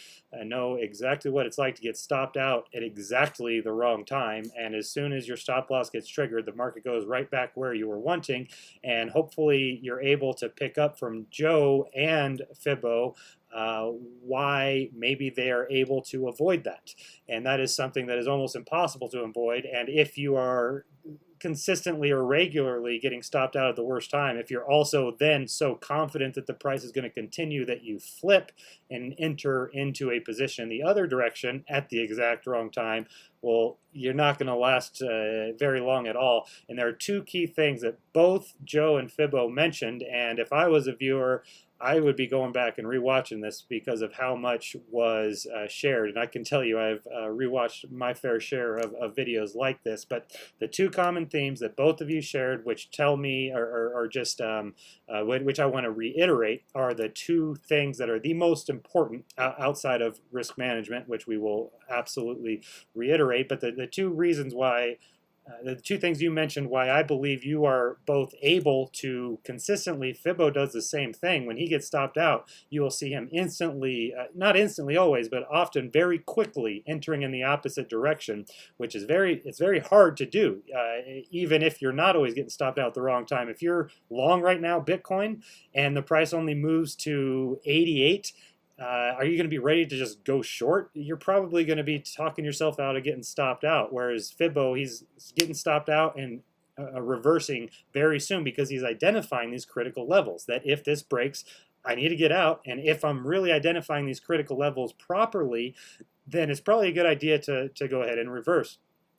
know exactly what it's like to get stopped out at exactly the wrong time, and as soon as your stop loss gets triggered, the market goes right back where you were wanting. And hopefully you're able to pick up from Joe and Fibo why maybe they are able to avoid that. And that is something that is almost impossible to avoid. And if you are consistently or regularly getting stopped out at the worst time, if you're also then so confident that the price is going to continue that you flip and enter into a position the other direction at the exact wrong time, well, you're not going to last very long at all. And there are two key things that both Joe and Fibo mentioned, and if I was a viewer, I would be going back and rewatching this because of how much was shared. And I can tell you I've rewatched my fair share of videos like this. But the two common themes that both of you shared, which tell me, or just which I want to reiterate, are the two things that are the most important outside of risk management, which we will absolutely reiterate. But the two reasons why, the two things you mentioned why I believe you are both able to consistently, Fibo does the same thing. When he gets stopped out, you will see him instantly, not instantly always, but often very quickly entering in the opposite direction, which is it's very hard to do, even if you're not always getting stopped out at the wrong time. If you're long right now Bitcoin and the price only moves to 88, are you going to be ready to just go short? You're probably going to be talking yourself out of getting stopped out. Whereas Fibo, he's getting stopped out and reversing very soon because he's identifying these critical levels. That if this breaks, I need to get out. And if I'm really identifying these critical levels properly, then it's probably a good idea to go ahead and reverse.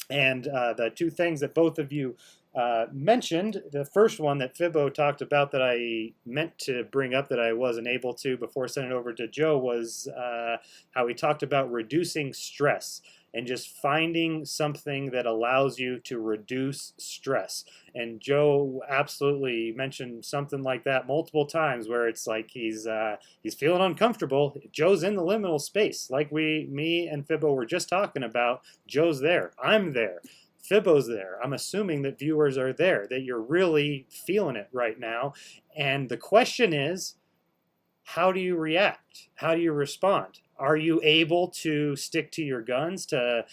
And the two things that both of you mentioned, the first one that Fibo talked about that I meant to bring up that I wasn't able to before sending it over to Joe was how he talked about reducing stress and just finding something that allows you to reduce stress. And Joe absolutely mentioned something like that multiple times where it's like he's feeling uncomfortable. Joe's in the liminal space like me and Fibo were just talking about. Joe's there. I'm there. Fibo's there. I'm assuming that viewers are there, that you're really feeling it right now. And the question is, how do you react? How do you respond? Are you able to stick to your guns to,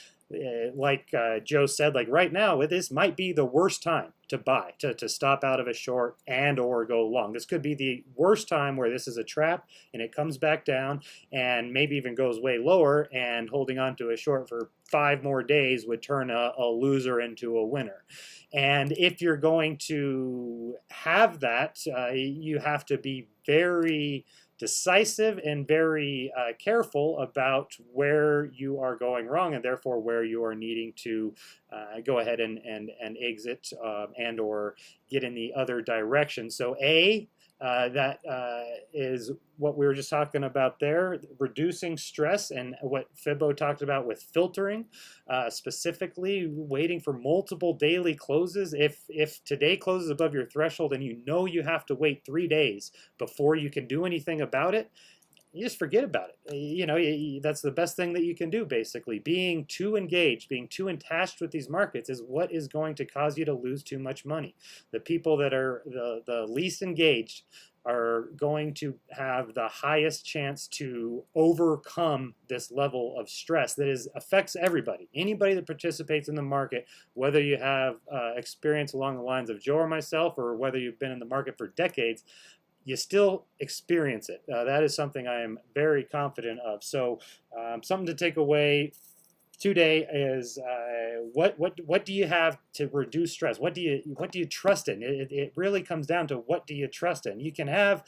like Joe said, like right now, this might be the worst time to buy, to stop out of a short and or go long. This could be the worst time where this is a trap and it comes back down and maybe even goes way lower, and holding on to a short for 5 more days would turn a loser into a winner. And if you're going to have that, you have to be very decisive and very careful about where you are going wrong, and therefore where you are needing to go ahead and exit and or get in the other direction. So that is what we were just talking about there, reducing stress, and what Fibo talked about with filtering, specifically waiting for multiple daily closes. If today closes above your threshold and you know you have to wait 3 days before you can do anything about it, you just forget about it. You know, that's the best thing that you can do, basically. Being too engaged, being too attached with these markets is what is going to cause you to lose too much money. The people that are the least engaged are going to have the highest chance to overcome this level of stress that affects everybody. Anybody that participates in the market, whether you have experience along the lines of Joe or myself, or whether you've been in the market for decades, you still experience it. That is something I am very confident of. So something to take away today is what do you have to reduce stress? What do you trust in? It really comes down to what do you trust in. You can have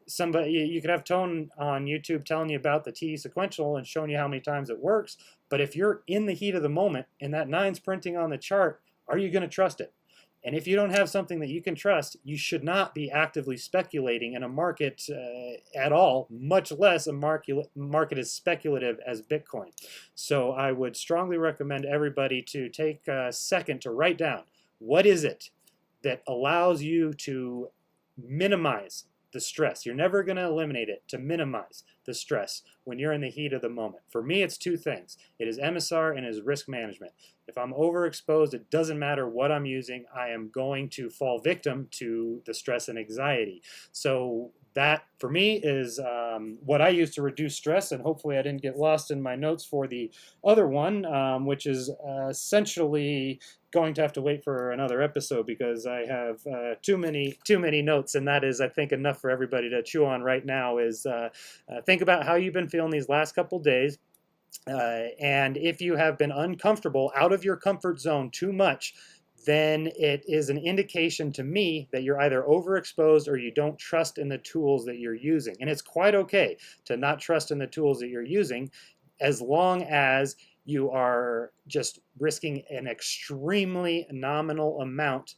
somebody, you could have Tone on YouTube telling you about the T sequential and showing you how many times it works, but if you're in the heat of the moment and that 9's printing on the chart, are you going to trust it? And if you don't have something that you can trust, you should not be actively speculating in a market at all, much less a market as speculative as Bitcoin. So I would strongly recommend everybody to take a second to write down, what is it that allows you to minimize the stress? You're never going to eliminate it, to minimize the stress when you're in the heat of the moment. For me, it's 2 things. It is EMASAR and it is risk management. If I'm overexposed, it doesn't matter what I'm using, I am going to fall victim to the stress and anxiety. So that for me is what I use to reduce stress, and hopefully I didn't get lost in my notes for the other one, which is essentially going to have to wait for another episode because I have too many notes, and that is, I think, enough for everybody to chew on right now. Is think about how you've been feeling these last couple days. And if you have been uncomfortable, out of your comfort zone too much, then it is an indication to me that you're either overexposed or you don't trust in the tools that you're using. And it's quite okay to not trust in the tools that you're using, as long as you are just risking an extremely nominal amount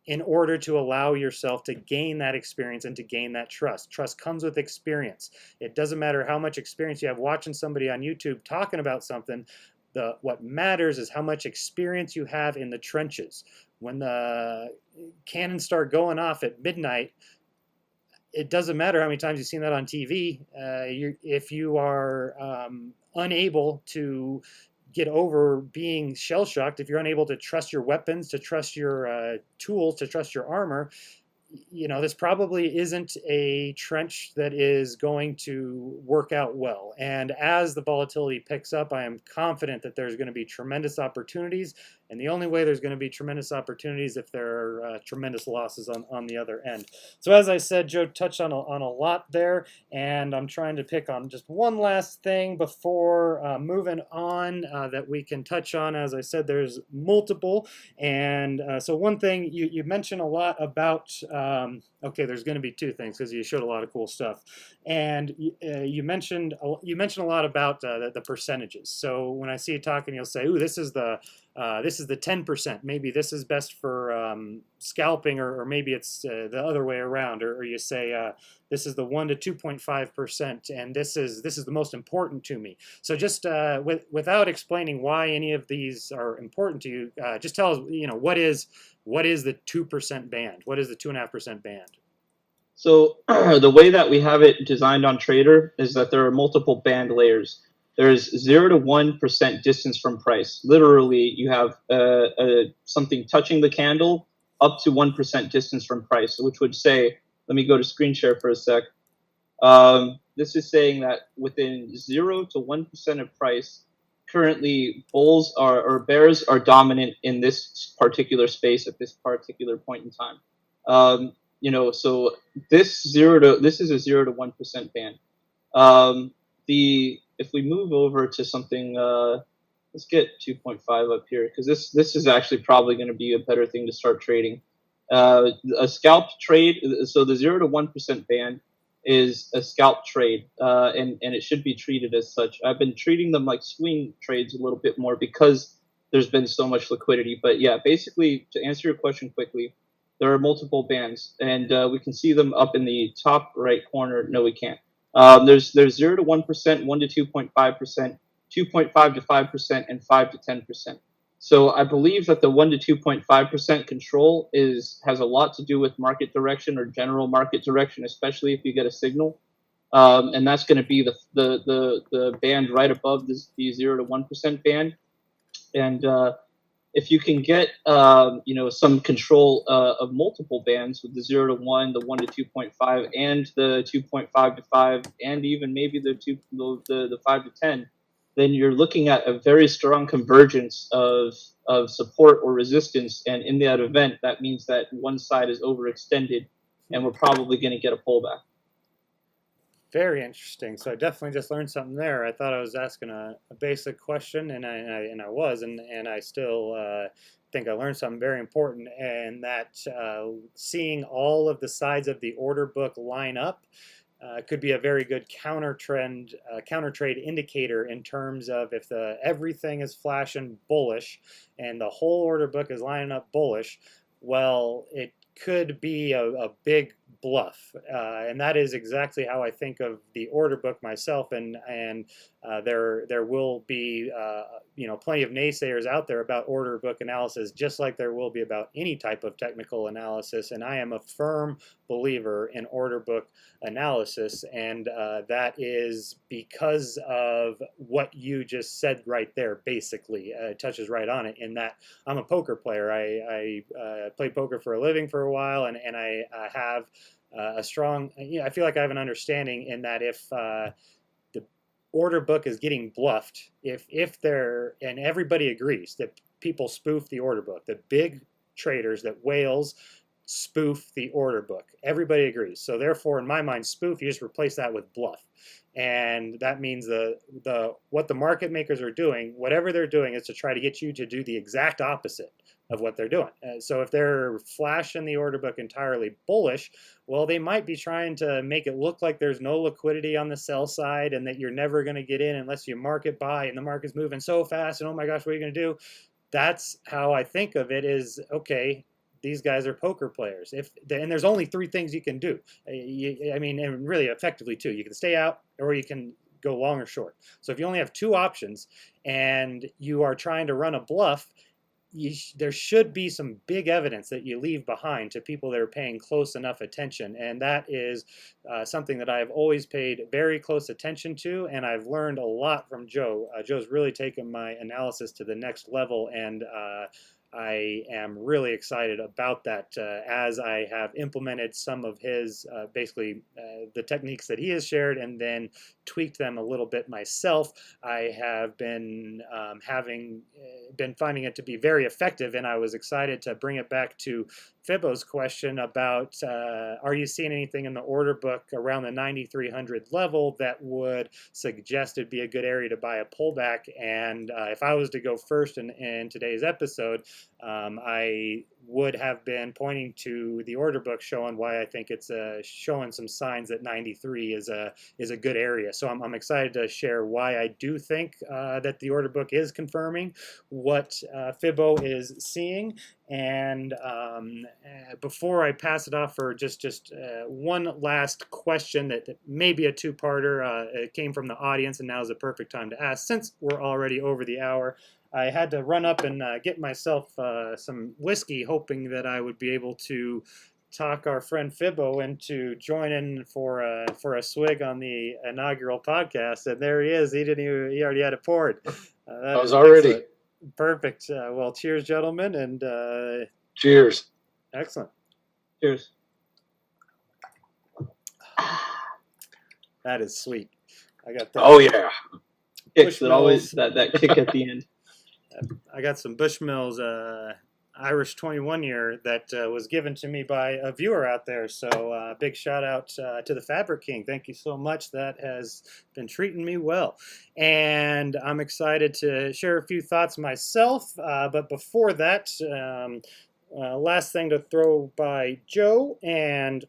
in order to allow yourself to gain that experience and to gain that trust. Trust comes with experience. It doesn't matter how much experience you have watching somebody on YouTube talking about something. What matters is how much experience you have in the trenches. When the cannons start going off at midnight, it doesn't matter how many times you've seen that on TV. If you are unable to get over being shell-shocked, if you're unable to trust your weapons, to trust your tools, to trust your armor, this probably isn't a trench that is going to work out well. And as the volatility picks up, I am confident that there's going to be tremendous opportunities. And the only way there's going to be tremendous opportunities if there are tremendous losses on the other end. So as I said, Joe touched on a lot there, and I'm trying to pick on just one last thing before moving on that we can touch on. As I said, there's multiple. And so one thing, you mentioned a lot about, okay, there's going to be two things because you showed a lot of cool stuff. And you mentioned a lot about the percentages. So when I see you talking, you'll say, ooh, this is the 10%. Maybe this is best for scalping, or maybe it's the other way around. Or you say this is the 1 to 2.5%, and this is the most important to me. So just without explaining why any of these are important to you, just tell us, what is the 2% band? What is the 2.5% band? So the way that we have it designed on Trader is that there are multiple band layers. There's 0 to 1% distance from price. Literally, you have something touching the candle up to 1% distance from price, which would say, let me go to screen share for a sec. This is saying that within 0 to 1% of price, currently bulls or bears are dominant in this particular space at this particular point in time. So this is a 0 to 1% band. If we move over to something, let's get 2.5 up here, because this is actually probably going to be a better thing to start trading. A scalp trade, so the 0 to 1% band is a scalp trade, and it should be treated as such. I've been treating them like swing trades a little bit more because there's been so much liquidity. But yeah, basically, to answer your question quickly, there are multiple bands, and we can see them up in the top right corner. No, we can't. There's 0 to 1%, 1 to 2.5%, 2.5 to 5%, and 5 to 10%. So I believe that the 1 to 2.5% control has a lot to do with market direction or general market direction, especially if you get a signal. And that's going to be the band right above the 0 to 1% band. And if you can get some control of multiple bands with the 0 to 1, the 1 to 2.5, and the 2.5 to 5, and even maybe the 5 to 10, then you're looking at a very strong convergence of support or resistance. And in that event, that means that one side is overextended, and we're probably going to get a pullback. Very interesting. So I definitely just learned something there. I thought I was asking a basic question, and I was, and I still think I learned something very important, and that seeing all of the sides of the order book line up could be a very good counter trade indicator in terms of if everything is flashing bullish and the whole order book is lining up bullish, well, it could be a big bluff, and that is exactly how I think of the order book myself. And there will be plenty of naysayers out there about order book analysis, just like there will be about any type of technical analysis. And I am a firm believer in order book analysis, and that is because of what you just said right there. Basically, it touches right on it. In that I'm a poker player. I played poker for a living for a while, and I have a strong. I feel like I have an understanding in that if the order book is getting bluffed, if they're, and everybody agrees that people spoof the order book, the big traders, that whales spoof the order book. Everybody agrees. So therefore, in my mind, spoof, you just replace that with bluff. And that means what the market makers are doing, whatever they're doing, is to try to get you to do the exact opposite of what they're doing. So if they're flashing the order book entirely bullish, well, they might be trying to make it look like there's no liquidity on the sell side and that you're never going to get in unless you market buy, and the market's moving so fast and oh my gosh, what are you going to do? That's how I think of it, is okay, these guys are poker players. And there's only three things you can do. I mean, and really effectively too. You can stay out or you can go long or short. So if you only have two options and you are trying to run a bluff, there should be some big evidence that you leave behind to people that are paying close enough attention. And that is something that I've always paid very close attention to, and I've learned a lot from Joe. Joe's really taken my analysis to the next level, and I am really excited about that as I have implemented some of his, basically the techniques that he has shared, and then tweaked them a little bit myself. I have been been finding it to be very effective, and I was excited to bring it back to Fibo's question about are you seeing anything in the order book around the 9,300 level that would suggest it'd be a good area to buy a pullback? And if I was to go first in today's episode, I would have been pointing to the order book showing why I think it's showing some signs that 93 is a good area. So I'm excited to share why I do think that the order book is confirming what Fibo is seeing. And before I pass it off for just one last question that may be a two-parter, it came from the audience, and now is the perfect time to ask since we're already over the hour. I had to run up and get myself some whiskey, hoping that I would be able to talk our friend Fibo into joining for a swig on the inaugural podcast. And there he is. He already had it poured. I was already excellent. Perfect. Well, cheers, gentlemen, and cheers. Excellent. Cheers. That is sweet. I got that. Oh yeah. Kicks, always that kick at the end. I got some Bushmills Irish 21 year that was given to me by a viewer out there. So big shout out to the Fabric King. Thank you so much. That has been treating me well. And I'm excited to share a few thoughts myself. But before that, last thing to throw by Joe. And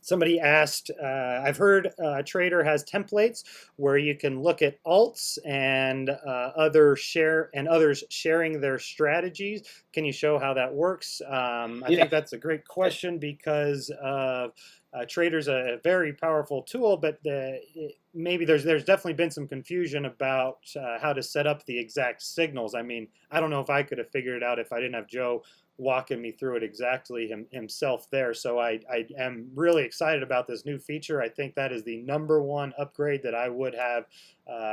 somebody asked, I've heard Trader has templates where you can look at alts and others sharing their strategies. Can you show how that works? I think that's a great question because Trader's a very powerful tool, but maybe there's definitely been some confusion about how to set up the exact signals. I mean, I don't know if I could have figured it out if I didn't have Joe walking me through it exactly himself there. So I am really excited about this new feature. I think that is the #1 upgrade that I would have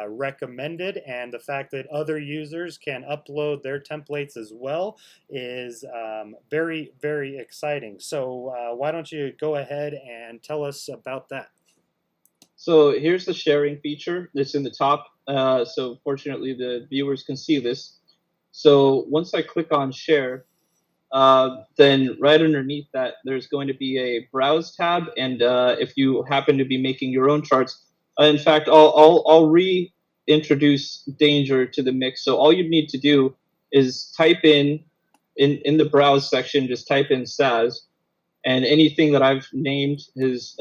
recommended, and the fact that other users can upload their templates as well is very, very exciting. So why don't you go ahead and tell us about that? So here's the sharing feature that's in the top. So fortunately the viewers can see this. So once I click on share, then right underneath that, there's going to be a browse tab. And if you happen to be making your own charts, in fact, I'll reintroduce Danger to the mix. So all you need to do is type in the browse section, just type in Saz, and anything that I've named has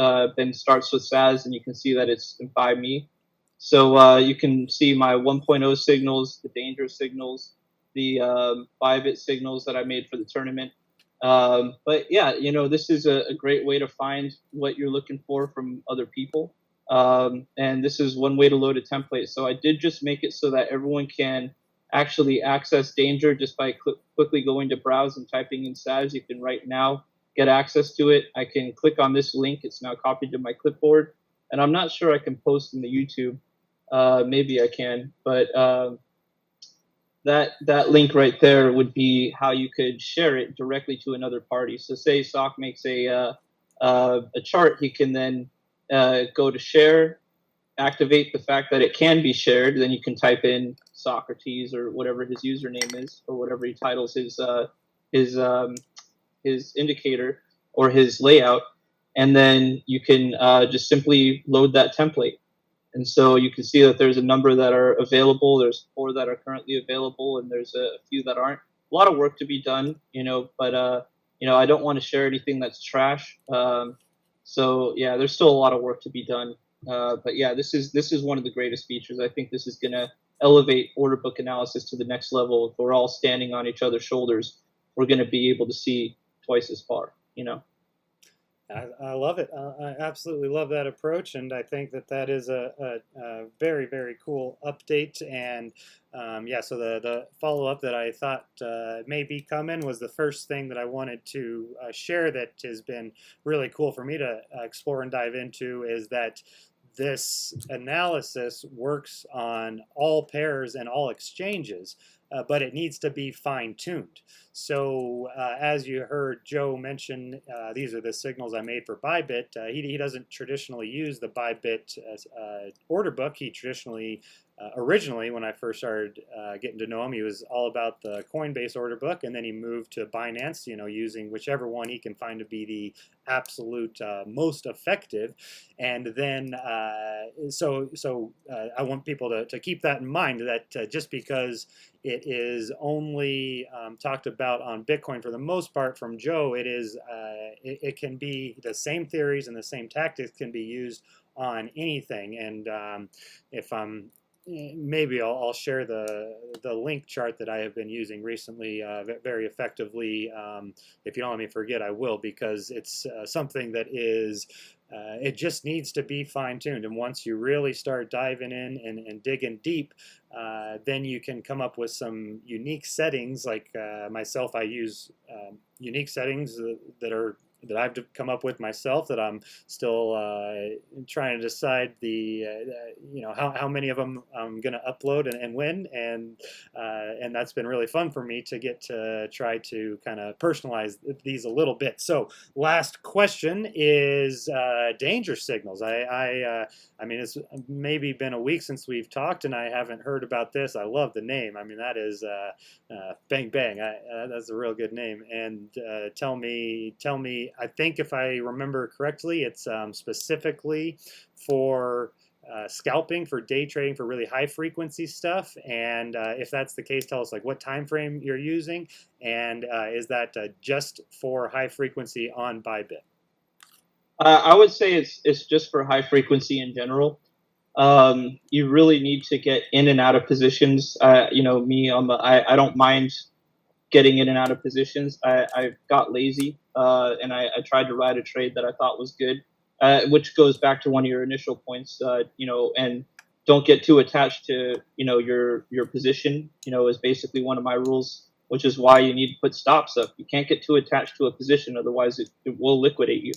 starts with Saz, and you can see that it's by me. So you can see my 1.0 signals, the Danger signals, the Bybit signals that I made for the tournament. But yeah, this is a great way to find what you're looking for from other people. And this is one way to load a template. So I did just make it so that everyone can actually access Danger just by quickly going to browse and typing in Saz. You can right now get access to it. I can click on this link. It's now copied to my clipboard. And I'm not sure I can post in the YouTube. Maybe I can, but that link right there would be how you could share it directly to another party. So say Sock makes a a chart, he can then go to share, activate the fact that it can be shared. Then you can type in Sawcruteez or whatever his username is, or whatever he titles his indicator or his layout, and then you can just simply load that template. And so you can see that there's a number that are available. There's 4 that are currently available, and there's a few that aren't. A lot of work to be done, but I don't want to share anything that's trash. So yeah, there's still a lot of work to be done. But yeah, this is one of the greatest features. I think this is going to elevate order book analysis to the next level. If we're all standing on each other's shoulders, we're going to be able to see twice as far. I love it. I absolutely love that approach, and I think that is a very, very cool update. And yeah, so the follow-up that I thought may be coming was the first thing that I wanted to share that has been really cool for me to explore and dive into, is that this analysis works on all pairs and all exchanges, but it needs to be fine-tuned. So as you heard Joe mention, these are the signals I made for Bybit. He doesn't traditionally use the Bybit order book. He traditionally, originally, when I first started getting to know him, he was all about the Coinbase order book, and then he moved to Binance, using whichever one he can find to be the absolute most effective. And then so I want people to keep that in mind, that just because it is only talked about on Bitcoin for the most part from Joe, it can be the same theories and the same tactics can be used on anything. And if I'm maybe I'll share the link chart that I have been using recently very effectively. If you don't let me forget, I will, because it's something that is it just needs to be fine-tuned. And once you really start diving in and digging deep, then you can come up with some unique settings. Like myself, I use unique settings that I've come up with myself, that I'm still trying to decide how many of them I'm going to upload and when, and that's been really fun for me to get to try to kind of personalize these a little bit. So last question is danger signals. I mean, it's maybe been a week since we've talked, and I haven't heard about this. I love the name. I mean, that is Bang Bang. That's a real good name. And tell me. I think if I remember correctly, it's specifically for scalping, for day trading, for really high frequency stuff. And if that's the case, tell us like what time frame you're using, and is that just for high frequency on Bybit? I would say it's just for high frequency in general. You really need to get in and out of positions. I don't mind getting in and out of positions. I got lazy and I tried to ride a trade that I thought was good, which goes back to one of your initial points, and don't get too attached to, your position, is basically one of my rules, which is why you need to put stops up. You can't get too attached to a position, otherwise it will liquidate you.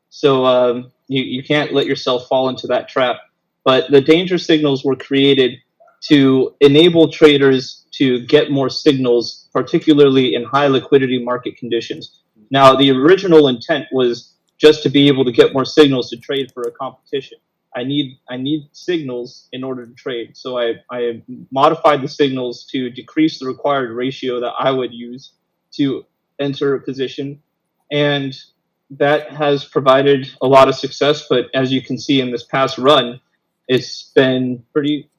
So you can't let yourself fall into that trap. But the danger signals were created to enable traders to get more signals, particularly in high liquidity market conditions. Now, the original intent was just to be able to get more signals to trade for a competition. I need signals in order to trade. So I modified the signals to decrease the required ratio that I would use to enter a position. And that has provided a lot of success. But as you can see in this past run, it's been pretty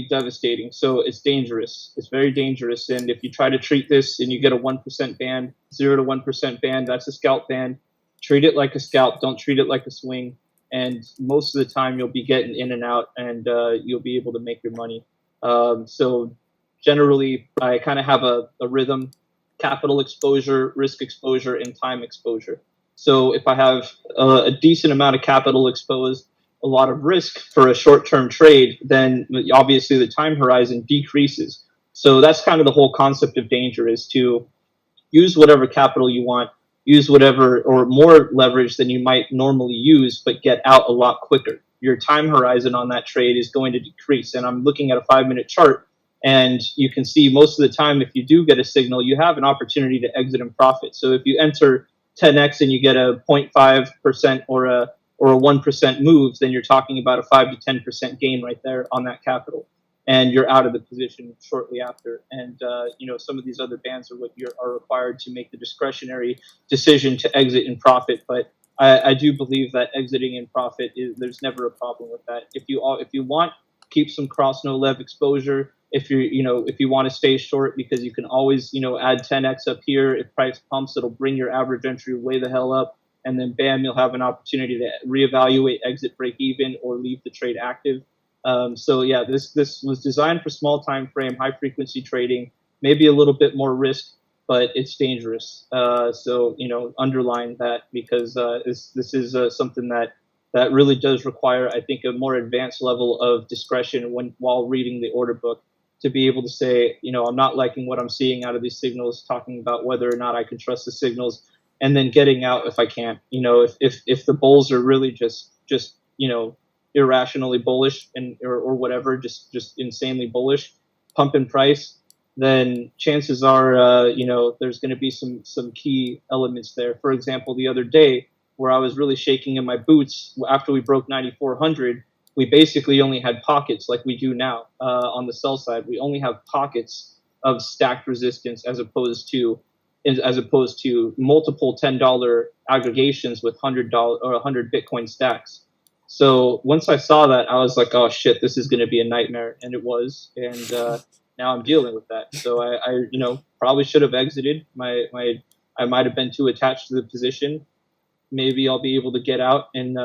devastating. So it's dangerous. It's very dangerous. And if you try to treat this and you get a 1% band, 0 to 1% band, that's a scalp band. Treat it like a scalp. Don't treat it like a swing. And most of the time you'll be getting in and out, and you'll be able to make your money. So generally, I kind of have a rhythm: capital exposure, risk exposure, and time exposure. So if I have a decent amount of capital exposed, a lot of risk for a short-term trade, then obviously the time horizon decreases. So that's kind of the whole concept of danger, is to use whatever capital you want, use whatever or more leverage than you might normally use, but get out a lot quicker. Your time horizon on that trade is going to decrease. And I'm looking at a 5-minute chart, and you can see most of the time if you do get a signal, you have an opportunity to exit in profit. So if you enter 10x and you get a 0.5% or a 1% move, then you're talking about a 5 to 10% gain right there on that capital, and you're out of the position shortly after. And some of these other bands are required to make the discretionary decision to exit in profit. But I do believe that exiting in profit there's never a problem with that. If you want, keep some cross no lev exposure. If you want to stay short, because you can always add 10x up here. If price pumps, it'll bring your average entry way the hell up, and then bam, you'll have an opportunity to reevaluate, exit, break even, or leave the trade active. So yeah, this was designed for small time frame, high frequency trading, maybe a little bit more risk, but it's dangerous. So underline that, because this is something that really does require, I think, a more advanced level of discretion while reading the order book, to be able to say, I'm not liking what I'm seeing out of these signals, talking about whether or not I can trust the signals, and then getting out if I can't. If the bulls are really just irrationally bullish or whatever, just insanely bullish, pump in price, then chances are there's going to be some key elements there. For example, the other day, where I was really shaking in my boots after we broke 9,400, we basically only had pockets like we do now on the sell side. We only have pockets of stacked resistance as opposed to multiple $10 aggregations with $100 or 100 Bitcoin stacks. So once I saw that, I was like, oh shit, this is going to be a nightmare, and it was. And now I'm dealing with that. So I probably should have exited. I might have been too attached to the position. Maybe I'll be able to get out and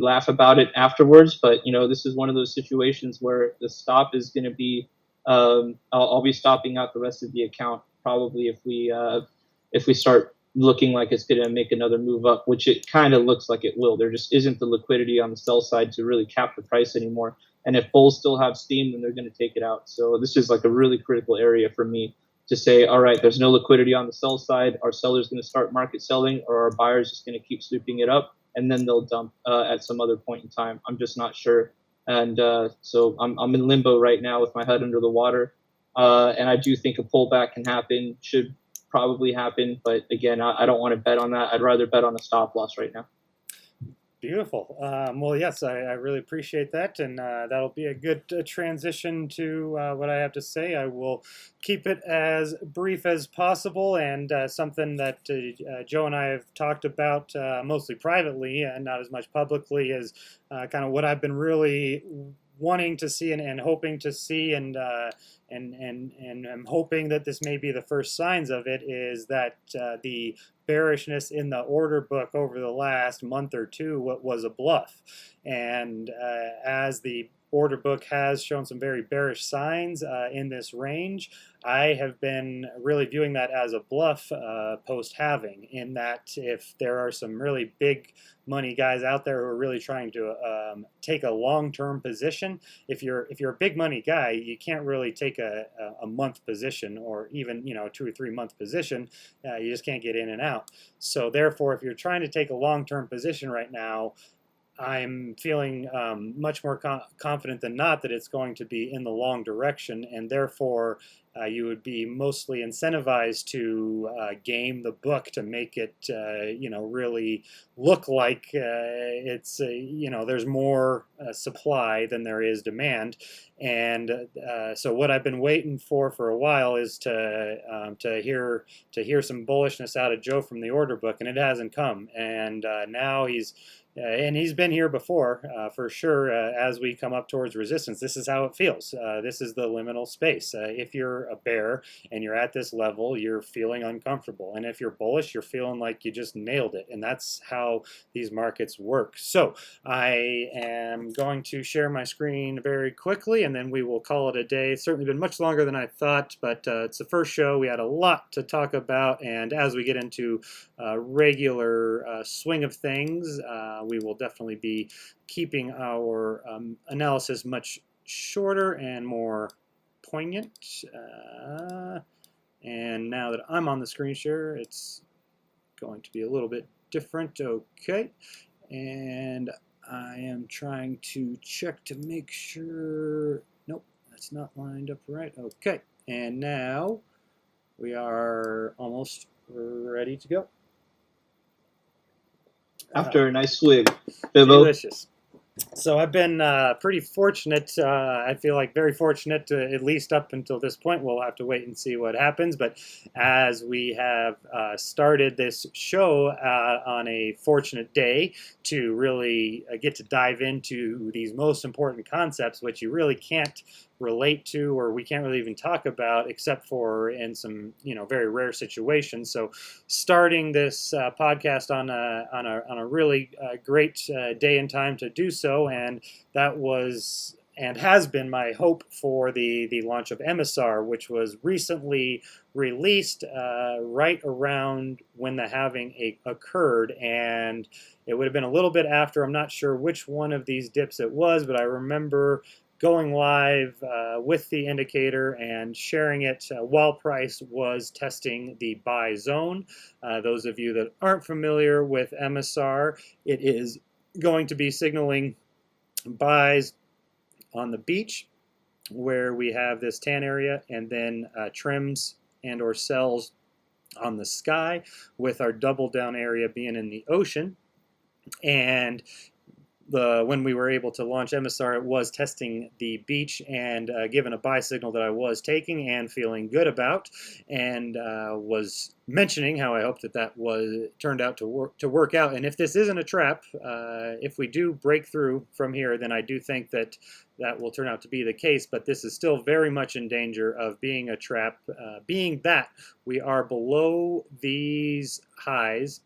laugh about it afterwards. But this is one of those situations where the stop is going to be. I'll be stopping out the rest of the account probably if we start looking like it's going to make another move up, which it kind of looks like it will. There just isn't the liquidity on the sell side to really cap the price anymore. And if bulls still have steam, then they're going to take it out. So this is like a really critical area for me to say, all right, there's no liquidity on the sell side. Our seller's going to start market selling, or our buyer's just going to keep sweeping it up, and then they'll dump at some other point in time. I'm just not sure. And so I'm in limbo right now with my head under the water. And I do think a pullback can happen, should probably happen. But again, I don't want to bet on that. I'd rather bet on a stop loss right now. Beautiful. Well, yes, I really appreciate that, and that'll be a good transition to what I have to say. I will keep it as brief as possible, and something that Joe and I have talked about mostly privately and not as much publicly is kind of what I've been really wanting to see and hoping to see, and I'm hoping that this may be the first signs of it, is that the bearishness in the order book over the last month or two was a bluff. And as the order book has shown some very bearish signs in this range, I have been really viewing that as a bluff post-halving, in that if there are some really big money guys out there who are really trying to take a long-term position, if you're a big money guy, you can't really take a month position, or even 2 or 3 month position. You just can't get in and out. So therefore, if you're trying to take a long-term position right now, I'm feeling much more confident than not that it's going to be in the long direction, and therefore you would be mostly incentivized to game the book to make it, really look like it's, there's more supply than there is demand. And so what I've been waiting for a while is to hear some bullishness out of Joe from the order book, and it hasn't come. And now he's been here before, for sure. As we come up towards resistance, this is how it feels. This is the liminal space. If you're a bear and you're at this level, you're feeling uncomfortable. And if you're bullish, you're feeling like you just nailed it. And that's how these markets work. So I am going to share my screen very quickly, and then we will call it a day. It's certainly been much longer than I thought, but it's the first show. We had a lot to talk about. And as we get into regular swing of things, we will definitely be keeping our analysis much shorter and more poignant. And now that I'm on the screen share, it's going to be a little bit different. Okay. And I am trying to check to make sure. Nope, that's not lined up right. Okay. And now we are almost ready to go. After a nice swig, Fibo. Delicious. So I've been pretty fortunate. I feel like very fortunate, to, at least up until this point. We'll have to wait and see what happens. But as we have started this show on a fortunate day to really get to dive into these most important concepts, which you really can't relate to, or we can't really even talk about, except for in some very rare situations. So starting this podcast on a really great day and time to do so, and that was and has been my hope for the launch of EMASAR, which was recently released right around when the halving occurred, and it would have been a little bit after. I'm not sure which one of these dips it was, but I remember going live with the indicator and sharing it while price was testing the buy zone. Those of you that aren't familiar with EMASAR, it is going to be signaling buys on the beach where we have this tan area, and then trims and or sells on the sky, with our double down area being in the ocean. And when we were able to launch EMASAR, it was testing the beach and given a buy signal that I was taking and feeling good about, and was mentioning how I hoped that turned out to work out. And if this isn't a trap, if we do break through from here, then I do think that will turn out to be the case. But this is still very much in danger of being a trap, being that we are below these highs.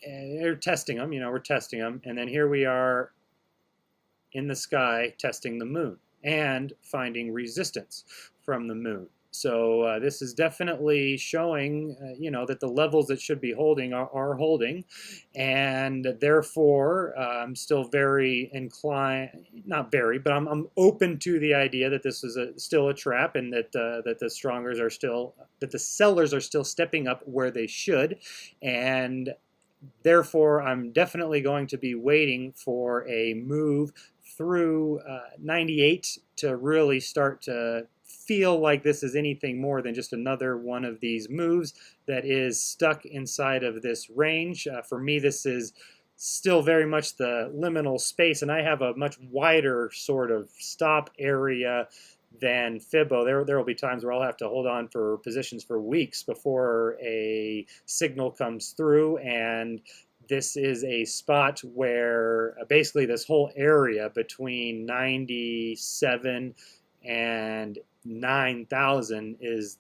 And they're testing them, we're testing them, and then here we are in the sky testing the moon and finding resistance from the moon. So this is definitely showing, that the levels that should be holding are holding, and therefore I'm still very inclined, not very, but I'm open to the idea that this is still a trap, and that the sellers are still stepping up where they should, and therefore, I'm definitely going to be waiting for a move through 98 to really start to feel like this is anything more than just another one of these moves that is stuck inside of this range. For me, this is still very much the liminal space, and I have a much wider sort of stop area than Fibo. There will be times where I'll have to hold on for positions for weeks before a signal comes through, and this is a spot where basically this whole area between 97 and 9,000 is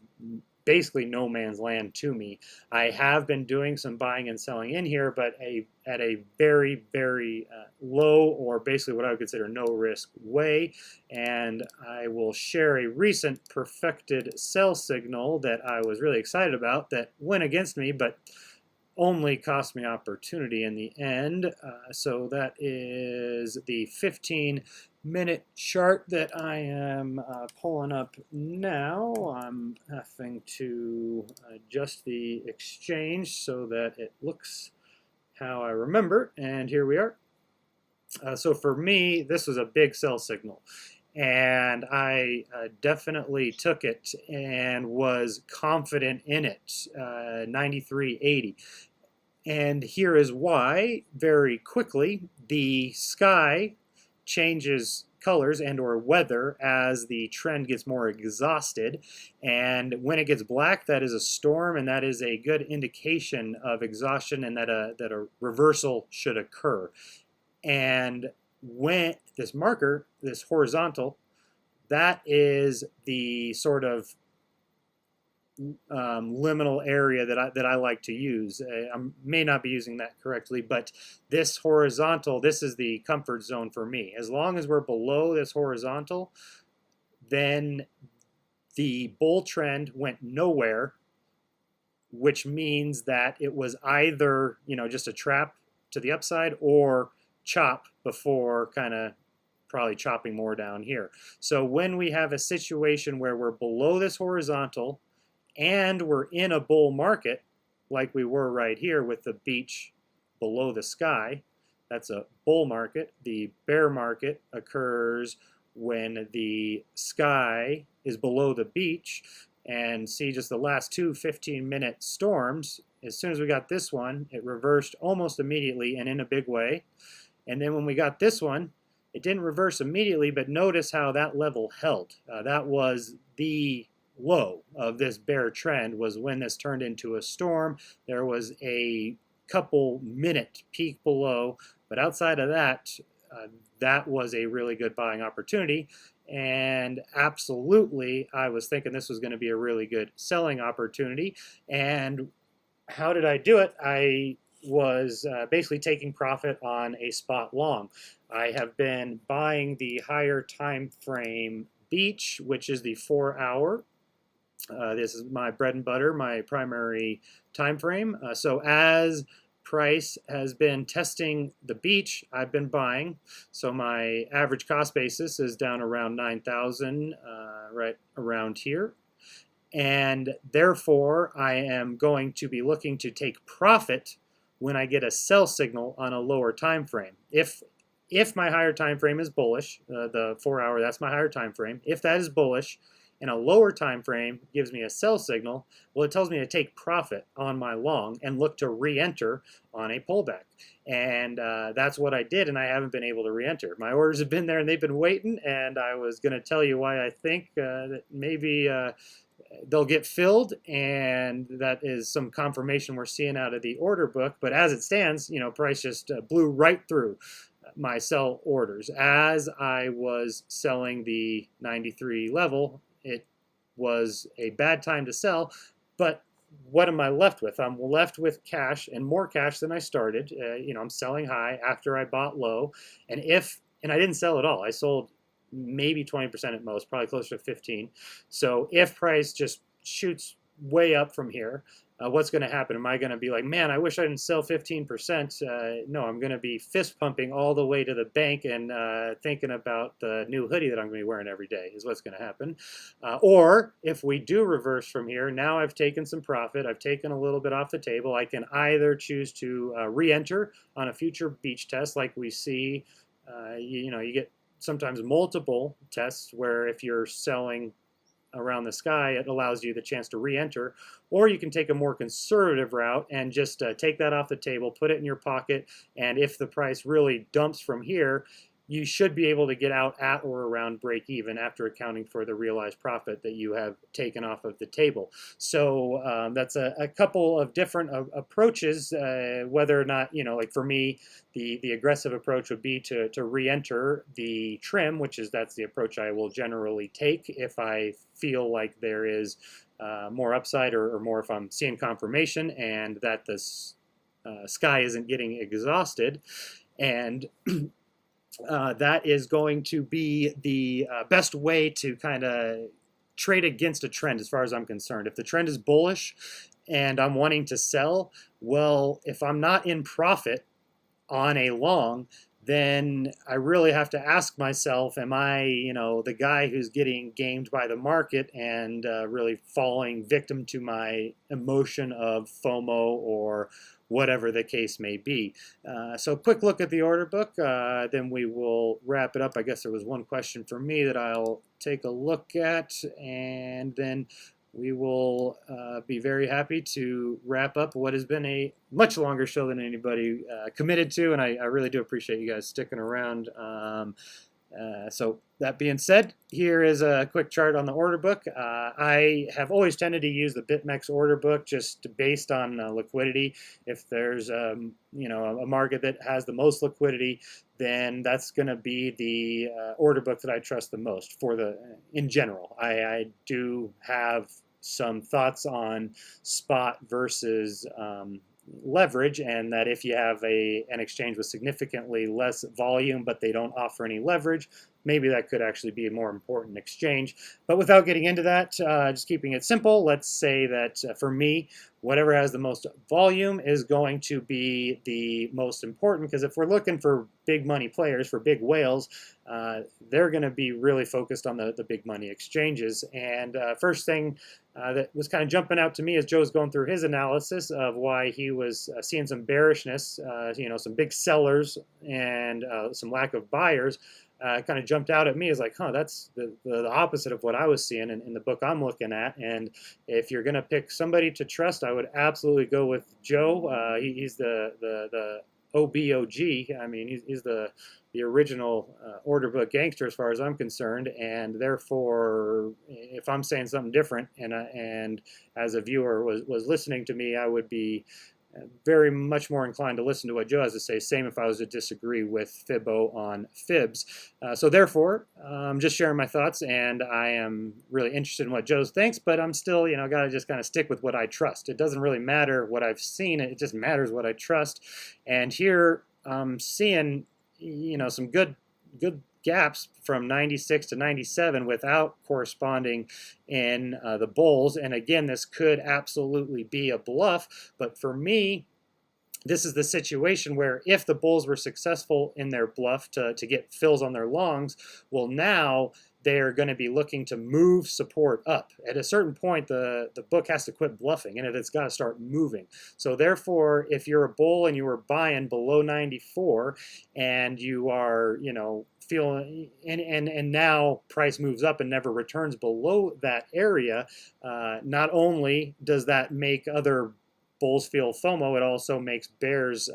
basically no man's land to me. I have been doing some buying and selling in here, but at a very, very low, or basically what I would consider no risk way. And I will share a recent perfected sell signal that I was really excited about that went against me, but only cost me opportunity in the end. So that is the 15-minute chart that I am pulling up now. I'm having to adjust the exchange so that it looks how I remember, and here we are. So for me, this was a big sell signal, and I definitely took it and was confident in it, 93.80. And here is why. Very quickly, the sky changes colors and or weather as the trend gets more exhausted, and when it gets black, that is a storm, and that is a good indication of exhaustion, and that a reversal should occur. And when this marker, this horizontal, that is the sort of liminal area that I like to use. I may not be using that correctly, but this horizontal, this is the comfort zone for me. As long as we're below this horizontal, then the bull trend went nowhere, which means that it was either, just a trap to the upside, or chop before kind of probably chopping more down here. So when we have a situation where we're below this horizontal and we're in a bull market, like we were right here with the beach below the sky, that's a bull market. The bear market occurs when the sky is below the beach, and see just the last two 15-minute storms. As soon as we got this one, it reversed almost immediately and in a big way. And then when we got this one, it didn't reverse immediately, but notice how that level held. That was the low of this bear trend, was when this turned into a storm. There was a couple minute peak below, but outside of that, that was a really good buying opportunity. And absolutely, I was thinking this was going to be a really good selling opportunity. And how did I do it? I was basically taking profit on a spot long. I have been buying the higher time frame beach, which is the 4-hour. This is my bread and butter, my primary time frame. So as price has been testing the beach, I've been buying. So my average cost basis is down around 9,000, right around here. And therefore, I am going to be looking to take profit when I get a sell signal on a lower time frame. If my higher time frame is bullish, the 4-hour, that's my higher time frame. If that is bullish, and a lower time frame gives me a sell signal, well, it tells me to take profit on my long and look to re-enter on a pullback. And that's what I did, and I haven't been able to re-enter. My orders have been there, and they've been waiting, and I was going to tell you why I think that maybe they'll get filled, and that is some confirmation we're seeing out of the order book. But as it stands, you know, price just blew right through my sell orders. As I was selling the 93 level, it was a bad time to sell, but what am I left with? I'm left with cash, and more cash than I started. You know, I'm selling high after I bought low, and I didn't sell at all. I sold maybe 20% at most, probably closer to 15. So if price just shoots way up from here, what's going to happen? Am I going to be like, man, I wish I didn't sell 15%? No, I'm going to be fist pumping all the way to the bank and thinking about the new hoodie that I'm going to be wearing every day is what's going to happen. Or if we do reverse from here, now I've taken some profit. I've taken a little bit off the table. I can either choose to re-enter on a future beach test like we see. You know, you get sometimes multiple tests where if you're selling around the sky, it allows you the chance to re-enter, or you can take a more conservative route and just take that off the table, put it in your pocket, and if the price really dumps from here, you should be able to get out at or around break even after accounting for the realized profit that you have taken off of the table. So that's a couple of different approaches, whether or not, you know, like for me, the aggressive approach would be to re-enter the trim, that's the approach I will generally take if I feel like there is more upside or more if I'm seeing confirmation and that the sky isn't getting exhausted. And that is going to be the best way to kind of trade against a trend as far as I'm concerned. If the trend is bullish and I'm wanting to sell, well, if I'm not in profit on a long, then I really have to ask myself, am I, you know, the guy who's getting gamed by the market and really falling victim to my emotion of FOMO or whatever the case may be. So quick look at the order book, then we will wrap it up. I guess there was one question for me that I'll take a look at, and then we will be very happy to wrap up what has been a much longer show than anybody committed to, and I really do appreciate you guys sticking around. So that being said, here is a quick chart on the order book. I have always tended to use the BitMEX order book just based on liquidity. If there's you know, a market that has the most liquidity, then that's going to be the order book that I trust the most for in general. I do have some thoughts on spot versus leverage, and that if you have an exchange with significantly less volume but they don't offer any leverage, maybe that could actually be a more important exchange. But without getting into that, just keeping it simple, let's say that for me, whatever has the most volume is going to be the most important, because if we're looking for big money players, for big whales, they're going to be really focused on the big money exchanges. And first thing that was kind of jumping out to me as Joe's going through his analysis of why he was seeing some bearishness, you know, some big sellers and some lack of buyers. kind of jumped out at me as like, huh, that's the opposite of what I was seeing in the book I'm looking at. And if you're going to pick somebody to trust, I would absolutely go with Joe. He's the OBOG. I mean, he's the original order book gangster as far as I'm concerned, and therefore, if I'm saying something different, and as a viewer was listening to me, I would be very much more inclined to listen to what Joe has to say. Same if I was to disagree with Fibo on fibs. So therefore, I'm just sharing my thoughts, and I am really interested in what Joe thinks, but I'm still, got to just kind of stick with what I trust. It doesn't really matter what I've seen. It just matters what I trust. And here I'm seeing, some good gaps from 96 to 97 without corresponding in the bulls. And again, this could absolutely be a bluff, but for me, this is the situation where if the bulls were successful in their bluff to get fills on their longs, well, now they're going to be looking to move support up. At a certain point, the book has to quit bluffing, and it's got to start moving. So therefore, if you're a bull and you were buying below 94 and you are, feeling, and now price moves up and never returns below that area, not only does that make other bulls feel FOMO, it also makes bears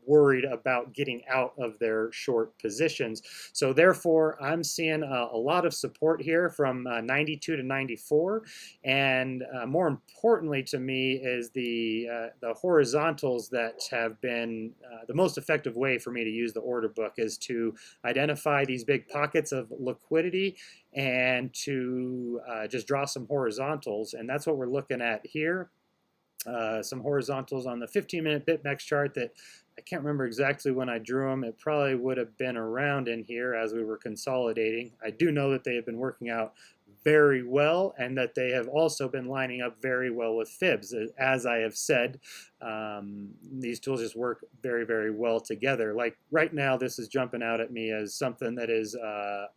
worried about getting out of their short positions. So therefore, I'm seeing a lot of support here from 92 to 94, and more importantly to me is the horizontals that have been the most effective way for me to use the order book is to identify these big pockets of liquidity and to just draw some horizontals, and that's what we're looking at here. Some horizontals on the 15-minute BitMEX chart that I can't remember exactly when I drew them. It probably would have been around in here as we were consolidating. I do know that they have been working out very well and that they have also been lining up very well with fibs. As I have said, these tools just work very, very well together. Like right now, this is jumping out at me as something that is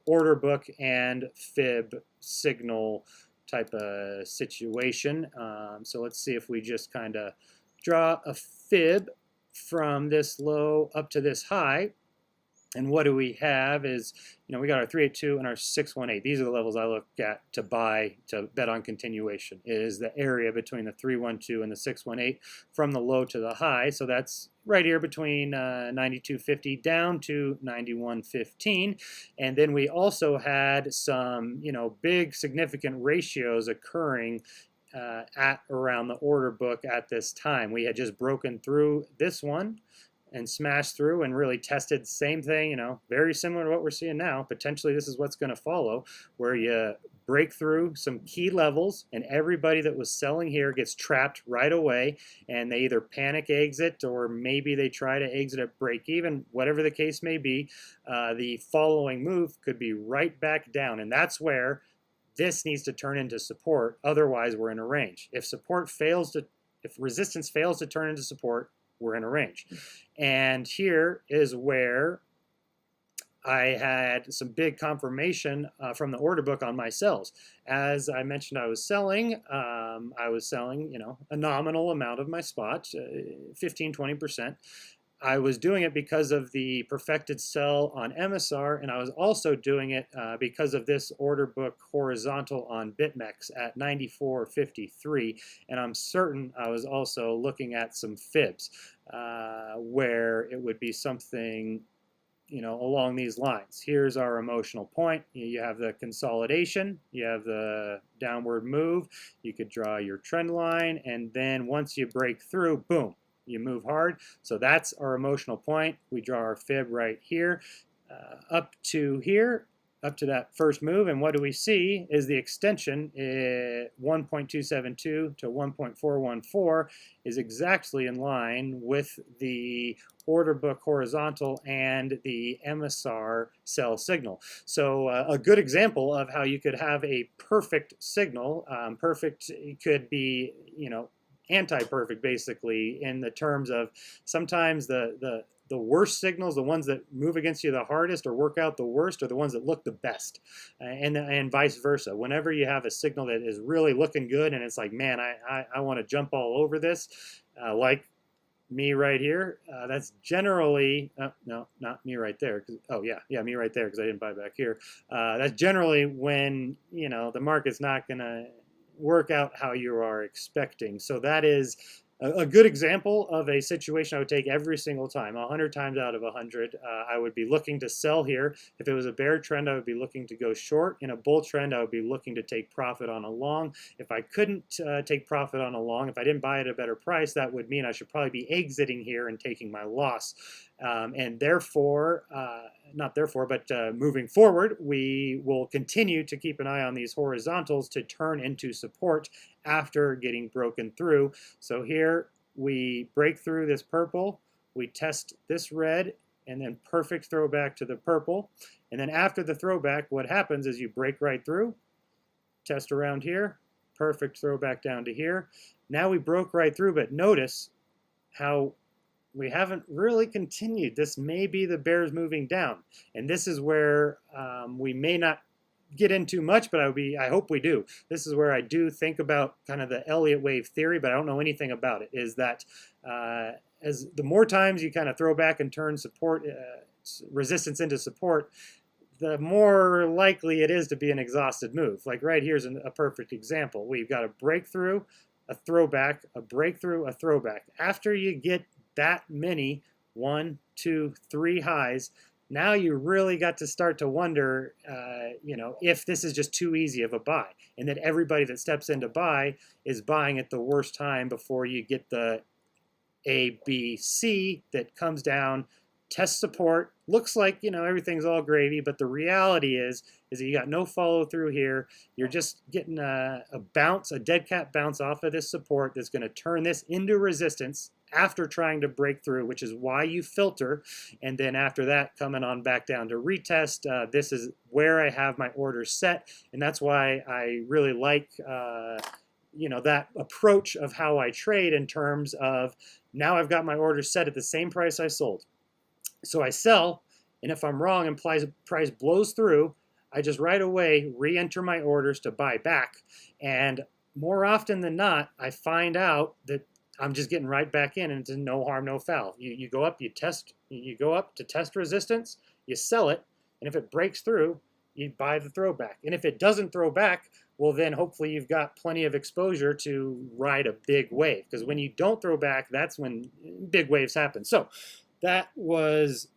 order book and fib signal type of situation. So let's see if we just kind of draw a fib from this low up to this high. And what do we have is, we got our 382 and our 618. These are the levels I look at to buy, to bet on continuation, is the area between the 312 and the 618 from the low to the high. So that's right here between 92.50 down to 91.15. And then we also had some, big significant ratios occurring at around the order book at this time. We had just broken through this one and smashed through and really tested the same thing, very similar to what we're seeing now. Potentially this is what's going to follow, where you break through some key levels and everybody that was selling here gets trapped right away, and they either panic exit or maybe they try to exit at break even. Whatever the case may be, the following move could be right back down, and that's where this needs to turn into support. Otherwise, we're in a range. If resistance fails to turn into support, we're in a range. And here is where I had some big confirmation from the order book on my sells. As I mentioned, I was selling, a nominal amount of my spot, 15-20%. I was doing it because of the perfected sell on EMASAR, and I was also doing it because of this order book horizontal on BitMEX at 94.53, and I'm certain I was also looking at some fibs where it would be something along these lines. Here's our emotional point. You have the consolidation, you have the downward move, you could draw your trend line, and then once you break through, boom, you move hard. So that's our emotional point. We draw our fib right here, up to here, up to that first move. And what do we see is the extension 1.272 to 1.414 is exactly in line with the order book horizontal and the EMASAR sell signal. So a good example of how you could have a perfect signal. Perfect could be, anti-perfect basically, in the terms of sometimes the worst signals, the ones that move against you the hardest or work out the worst, are the ones that look the best, and vice versa. Whenever you have a signal that is really looking good and it's like, man, I want to jump all over this, like me right here. That's generally, no, not me right there. Oh yeah, me right there because I didn't buy back here. That's generally when, you know, the market's not going to work out how you are expecting. So that is a good example of a situation I would take every single time, 100 times out of 100. I would be looking to sell here. If it was a bear trend, I would be looking to go short. In a bull trend, I would be looking to take profit on a long. If I couldn't take profit on a long, if I didn't buy at a better price, that would mean I should probably be exiting here and taking my loss. And therefore, not therefore, but moving forward, we will continue to keep an eye on these horizontals to turn into support after getting broken through. So here we break through this purple, we test this red, and then perfect throwback to the purple. And then after the throwback, what happens is you break right through, test around here, perfect throwback down to here. Now we broke right through, but notice how we haven't really continued. This may be the bears moving down. And this is where we may not get into much, but I hope we do. This is where I do think about kind of the Elliott wave theory, but I don't know anything about it, is that as the more times you kind of throw back and turn support, resistance into support, the more likely it is to be an exhausted move. Like right here's a perfect example. We've got a breakthrough, a throwback, a breakthrough, a throwback. After you get that many, 1, 2, 3 highs, now you really got to start to wonder, you know, if this is just too easy of a buy, and that everybody that steps in to buy is buying at the worst time before you get the A, B, C that comes down, tests support, looks like, you know, everything's all gravy, but the reality is that you got no follow through here. You're just getting a bounce, a dead cat bounce off of this support that's going to turn this into resistance after trying to break through, which is why you filter. And then after that, coming on back down to retest, this is where I have my orders set. And that's why I really like, you know, that approach of how I trade in terms of now I've got my orders set at the same price I sold. So I sell, and if I'm wrong and price blows through, I just right away re-enter my orders to buy back. And more often than not, I find out that I'm just getting right back in, and it's no harm, no foul. You go up, you go up to test resistance, you sell it, and if it breaks through, you buy the throwback. And if it doesn't throw back, well then hopefully you've got plenty of exposure to ride a big wave. Because when you don't throw back, that's when big waves happen. So that was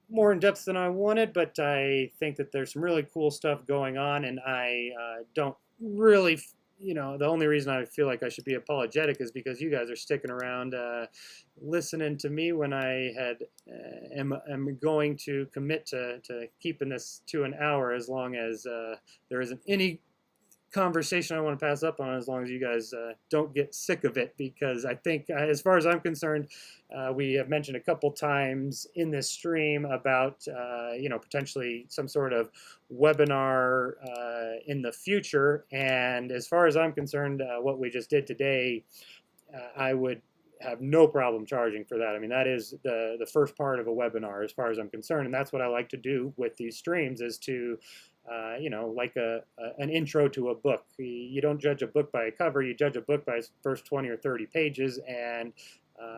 more in depth than I wanted, but I think that there's some really cool stuff going on, and I don't really, you know, the only reason I feel like I should be apologetic is because you guys are sticking around listening to me when I am going to commit to keeping this to an hour, as long as there isn't any conversation I want to pass up on, as long as you guys don't get sick of it. Because I think, as far as I'm concerned, we have mentioned a couple times in this stream about you know, potentially some sort of webinar in the future. And as far as I'm concerned, what we just did today, I would have no problem charging for that. I mean, that is the first part of a webinar as far as I'm concerned, and that's what I like to do with these streams, is to you know, like an intro to a book. You don't judge a book by a cover, you judge a book by its first 20 or 30 pages, and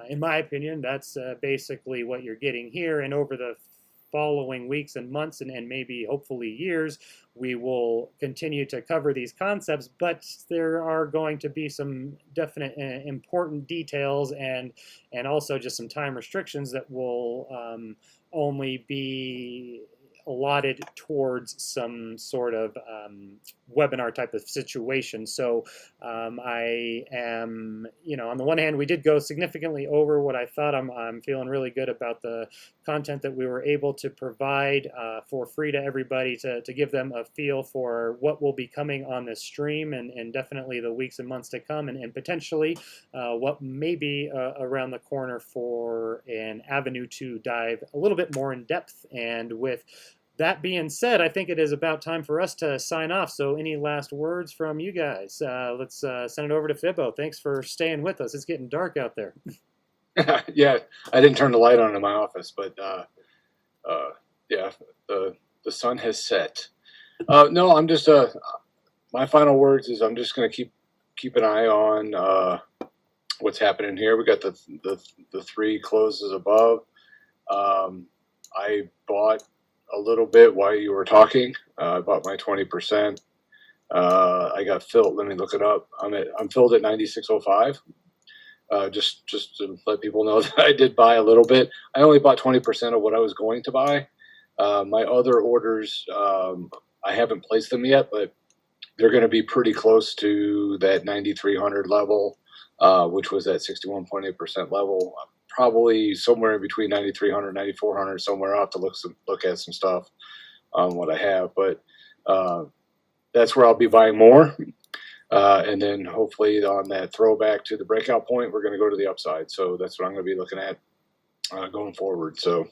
in my opinion, that's basically what you're getting here. And over the following weeks and months and maybe hopefully years, we will continue to cover these concepts, but there are going to be some definite important details and also just some time restrictions that will only be allotted towards some sort of webinar type of situation. So I am, you know, on the one hand, we did go significantly over what I thought. I'm feeling really good about the content that we were able to provide for free to everybody, to give them a feel for what will be coming on this stream, and definitely the weeks and months to come, and potentially what may be around the corner for an avenue to dive a little bit more in depth. And with that being said, I think it is about time for us to sign off. So any last words from you guys? Let's send it over to Fibo. Thanks for staying with us. It's getting dark out there. Yeah, I didn't turn the light on in my office, but yeah, the sun has set. No, I'm just my final words is I'm just going to keep an eye on what's happening here. We got the three closes above. I bought a little bit while you were talking. I bought my 20%. I got filled. Let me look it up. I'm filled at 96.05. Just to let people know that I did buy a little bit. I only bought 20% of what I was going to buy. My other orders, I haven't placed them yet, but they're going to be pretty close to that 9,300 level, which was that 61.8% level. Probably somewhere in between 9,300, 9,400, somewhere. I'll have to look at some stuff on what I have, but that's where I'll be buying more. And then hopefully on that throwback to the breakout point, we're going to go to the upside. So that's what I'm going to be looking at going forward. So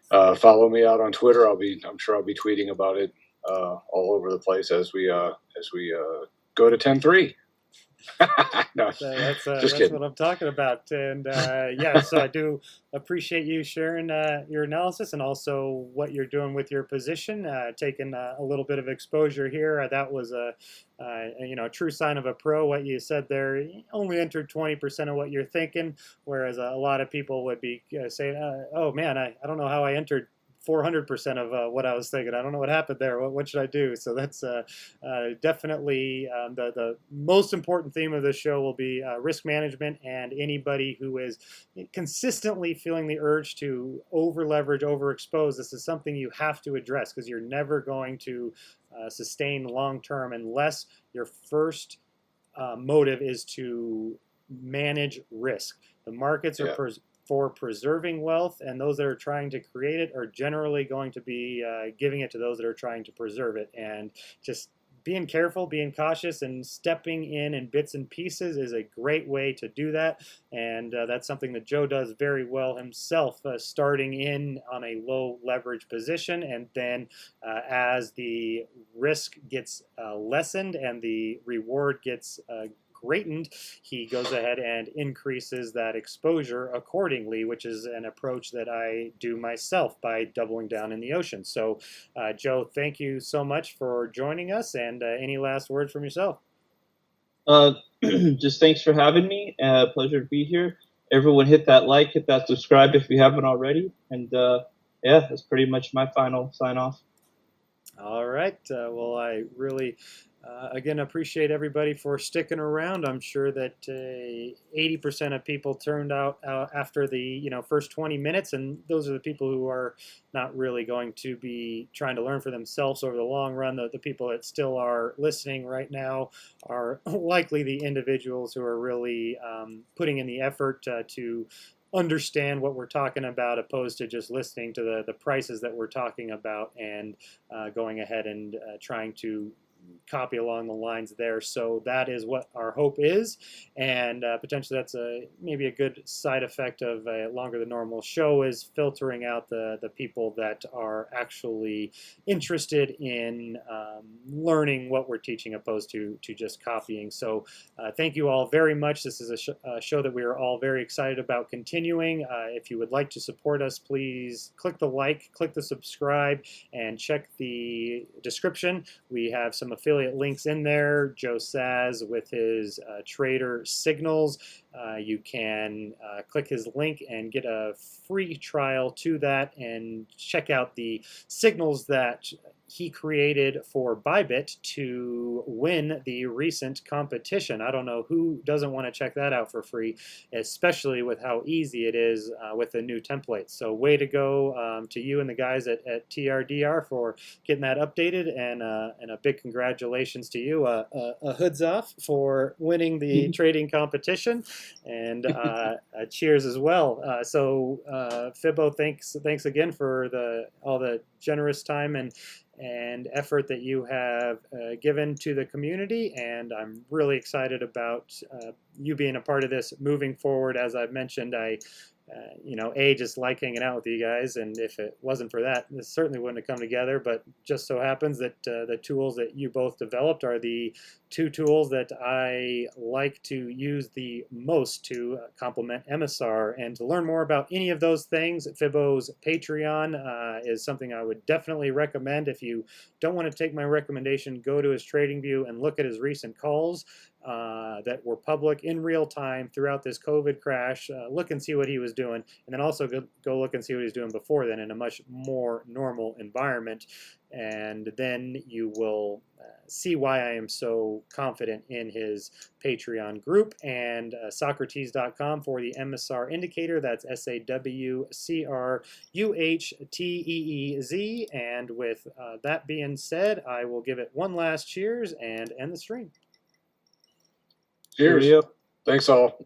follow me out on Twitter. I'm sure I'll be tweeting about it all over the place as we go to 10-3. No, that's kidding. what I'm talking about. And yeah, so I do appreciate you sharing your analysis and also what you're doing with your position, taking a little bit of exposure here. That was a true sign of a pro. What you said there, you only entered 20% of what you're thinking, whereas a lot of people would be saying, "Oh man, I don't know how I entered 400% of what I was thinking. I don't know what happened there. What should I do?" So that's definitely the most important theme of this show will be risk management, and anybody who is consistently feeling the urge to over leverage, overexpose. This is something you have to address because you're never going to sustain long term unless your first motive is to manage risk. The markets are for preserving wealth, and those that are trying to create it are generally going to be giving it to those that are trying to preserve it. And just being careful, being cautious, and stepping in bits and pieces is a great way to do that. And that's something that Joe does very well himself, starting in on a low leverage position. And then as the risk gets lessened and the reward gets greatened, he goes ahead and increases that exposure accordingly, which is an approach that I do myself by doubling down in the ocean. So, Joe, thank you so much for joining us, and any last words from yourself? Just thanks for having me. Pleasure to be here. Everyone hit that like, hit that subscribe if you haven't already. And yeah, that's pretty much my final sign off. All right. Well, I really again appreciate everybody for sticking around. I'm sure that 80% of people turned out after the first 20 minutes, and those are the people who are not really going to be trying to learn for themselves over the long run. The people that still are listening right now are likely the individuals who are really putting in the effort to understand what we're talking about, opposed to just listening to the prices that we're talking about and going ahead and trying to copy along the lines there. So that is what our hope is, and potentially that's maybe a good side effect of a longer than normal show, is filtering out the people that are actually interested in learning what we're teaching, opposed to just copying. So thank you all very much. This is a show that we are all very excited about continuing. If you would like to support us, please click the like, click the subscribe, and check the description. We have some affiliate links in there. Joe Saz with his trader signals. You can click his link and get a free trial to that and check out the signals that he created for Bybit to win the recent competition. I don't know who doesn't want to check that out for free, especially with how easy it is with the new template. So way to go to you and the guys at TRDR for getting that updated, and a big congratulations to you. A hoods off for winning the trading competition, and cheers as well. So Fibo, thanks again for all the generous time and effort that you have given to the community, and I'm really excited about you being a part of this moving forward. As I've mentioned, I just like hanging out with you guys, and if it wasn't for that, this certainly wouldn't have come together. But just so happens that the tools that you both developed are the two tools that I like to use the most to complement EMASAR. And to learn more about any of those things, Fibo's Patreon is something I would definitely recommend. If you don't want to take my recommendation, go to his TradingView and look at his recent calls. that were public in real time throughout this COVID crash. Look and see what he was doing, and then also go look and see what he's doing before then in a much more normal environment. And then you will see why I am so confident in his Patreon group, and Sawcruteez.com for the EMASAR indicator. That's SAWCRUHTEEZ. And with that being said, I will give it one last cheers and end the stream. Cheers. Cheerio. Thanks all.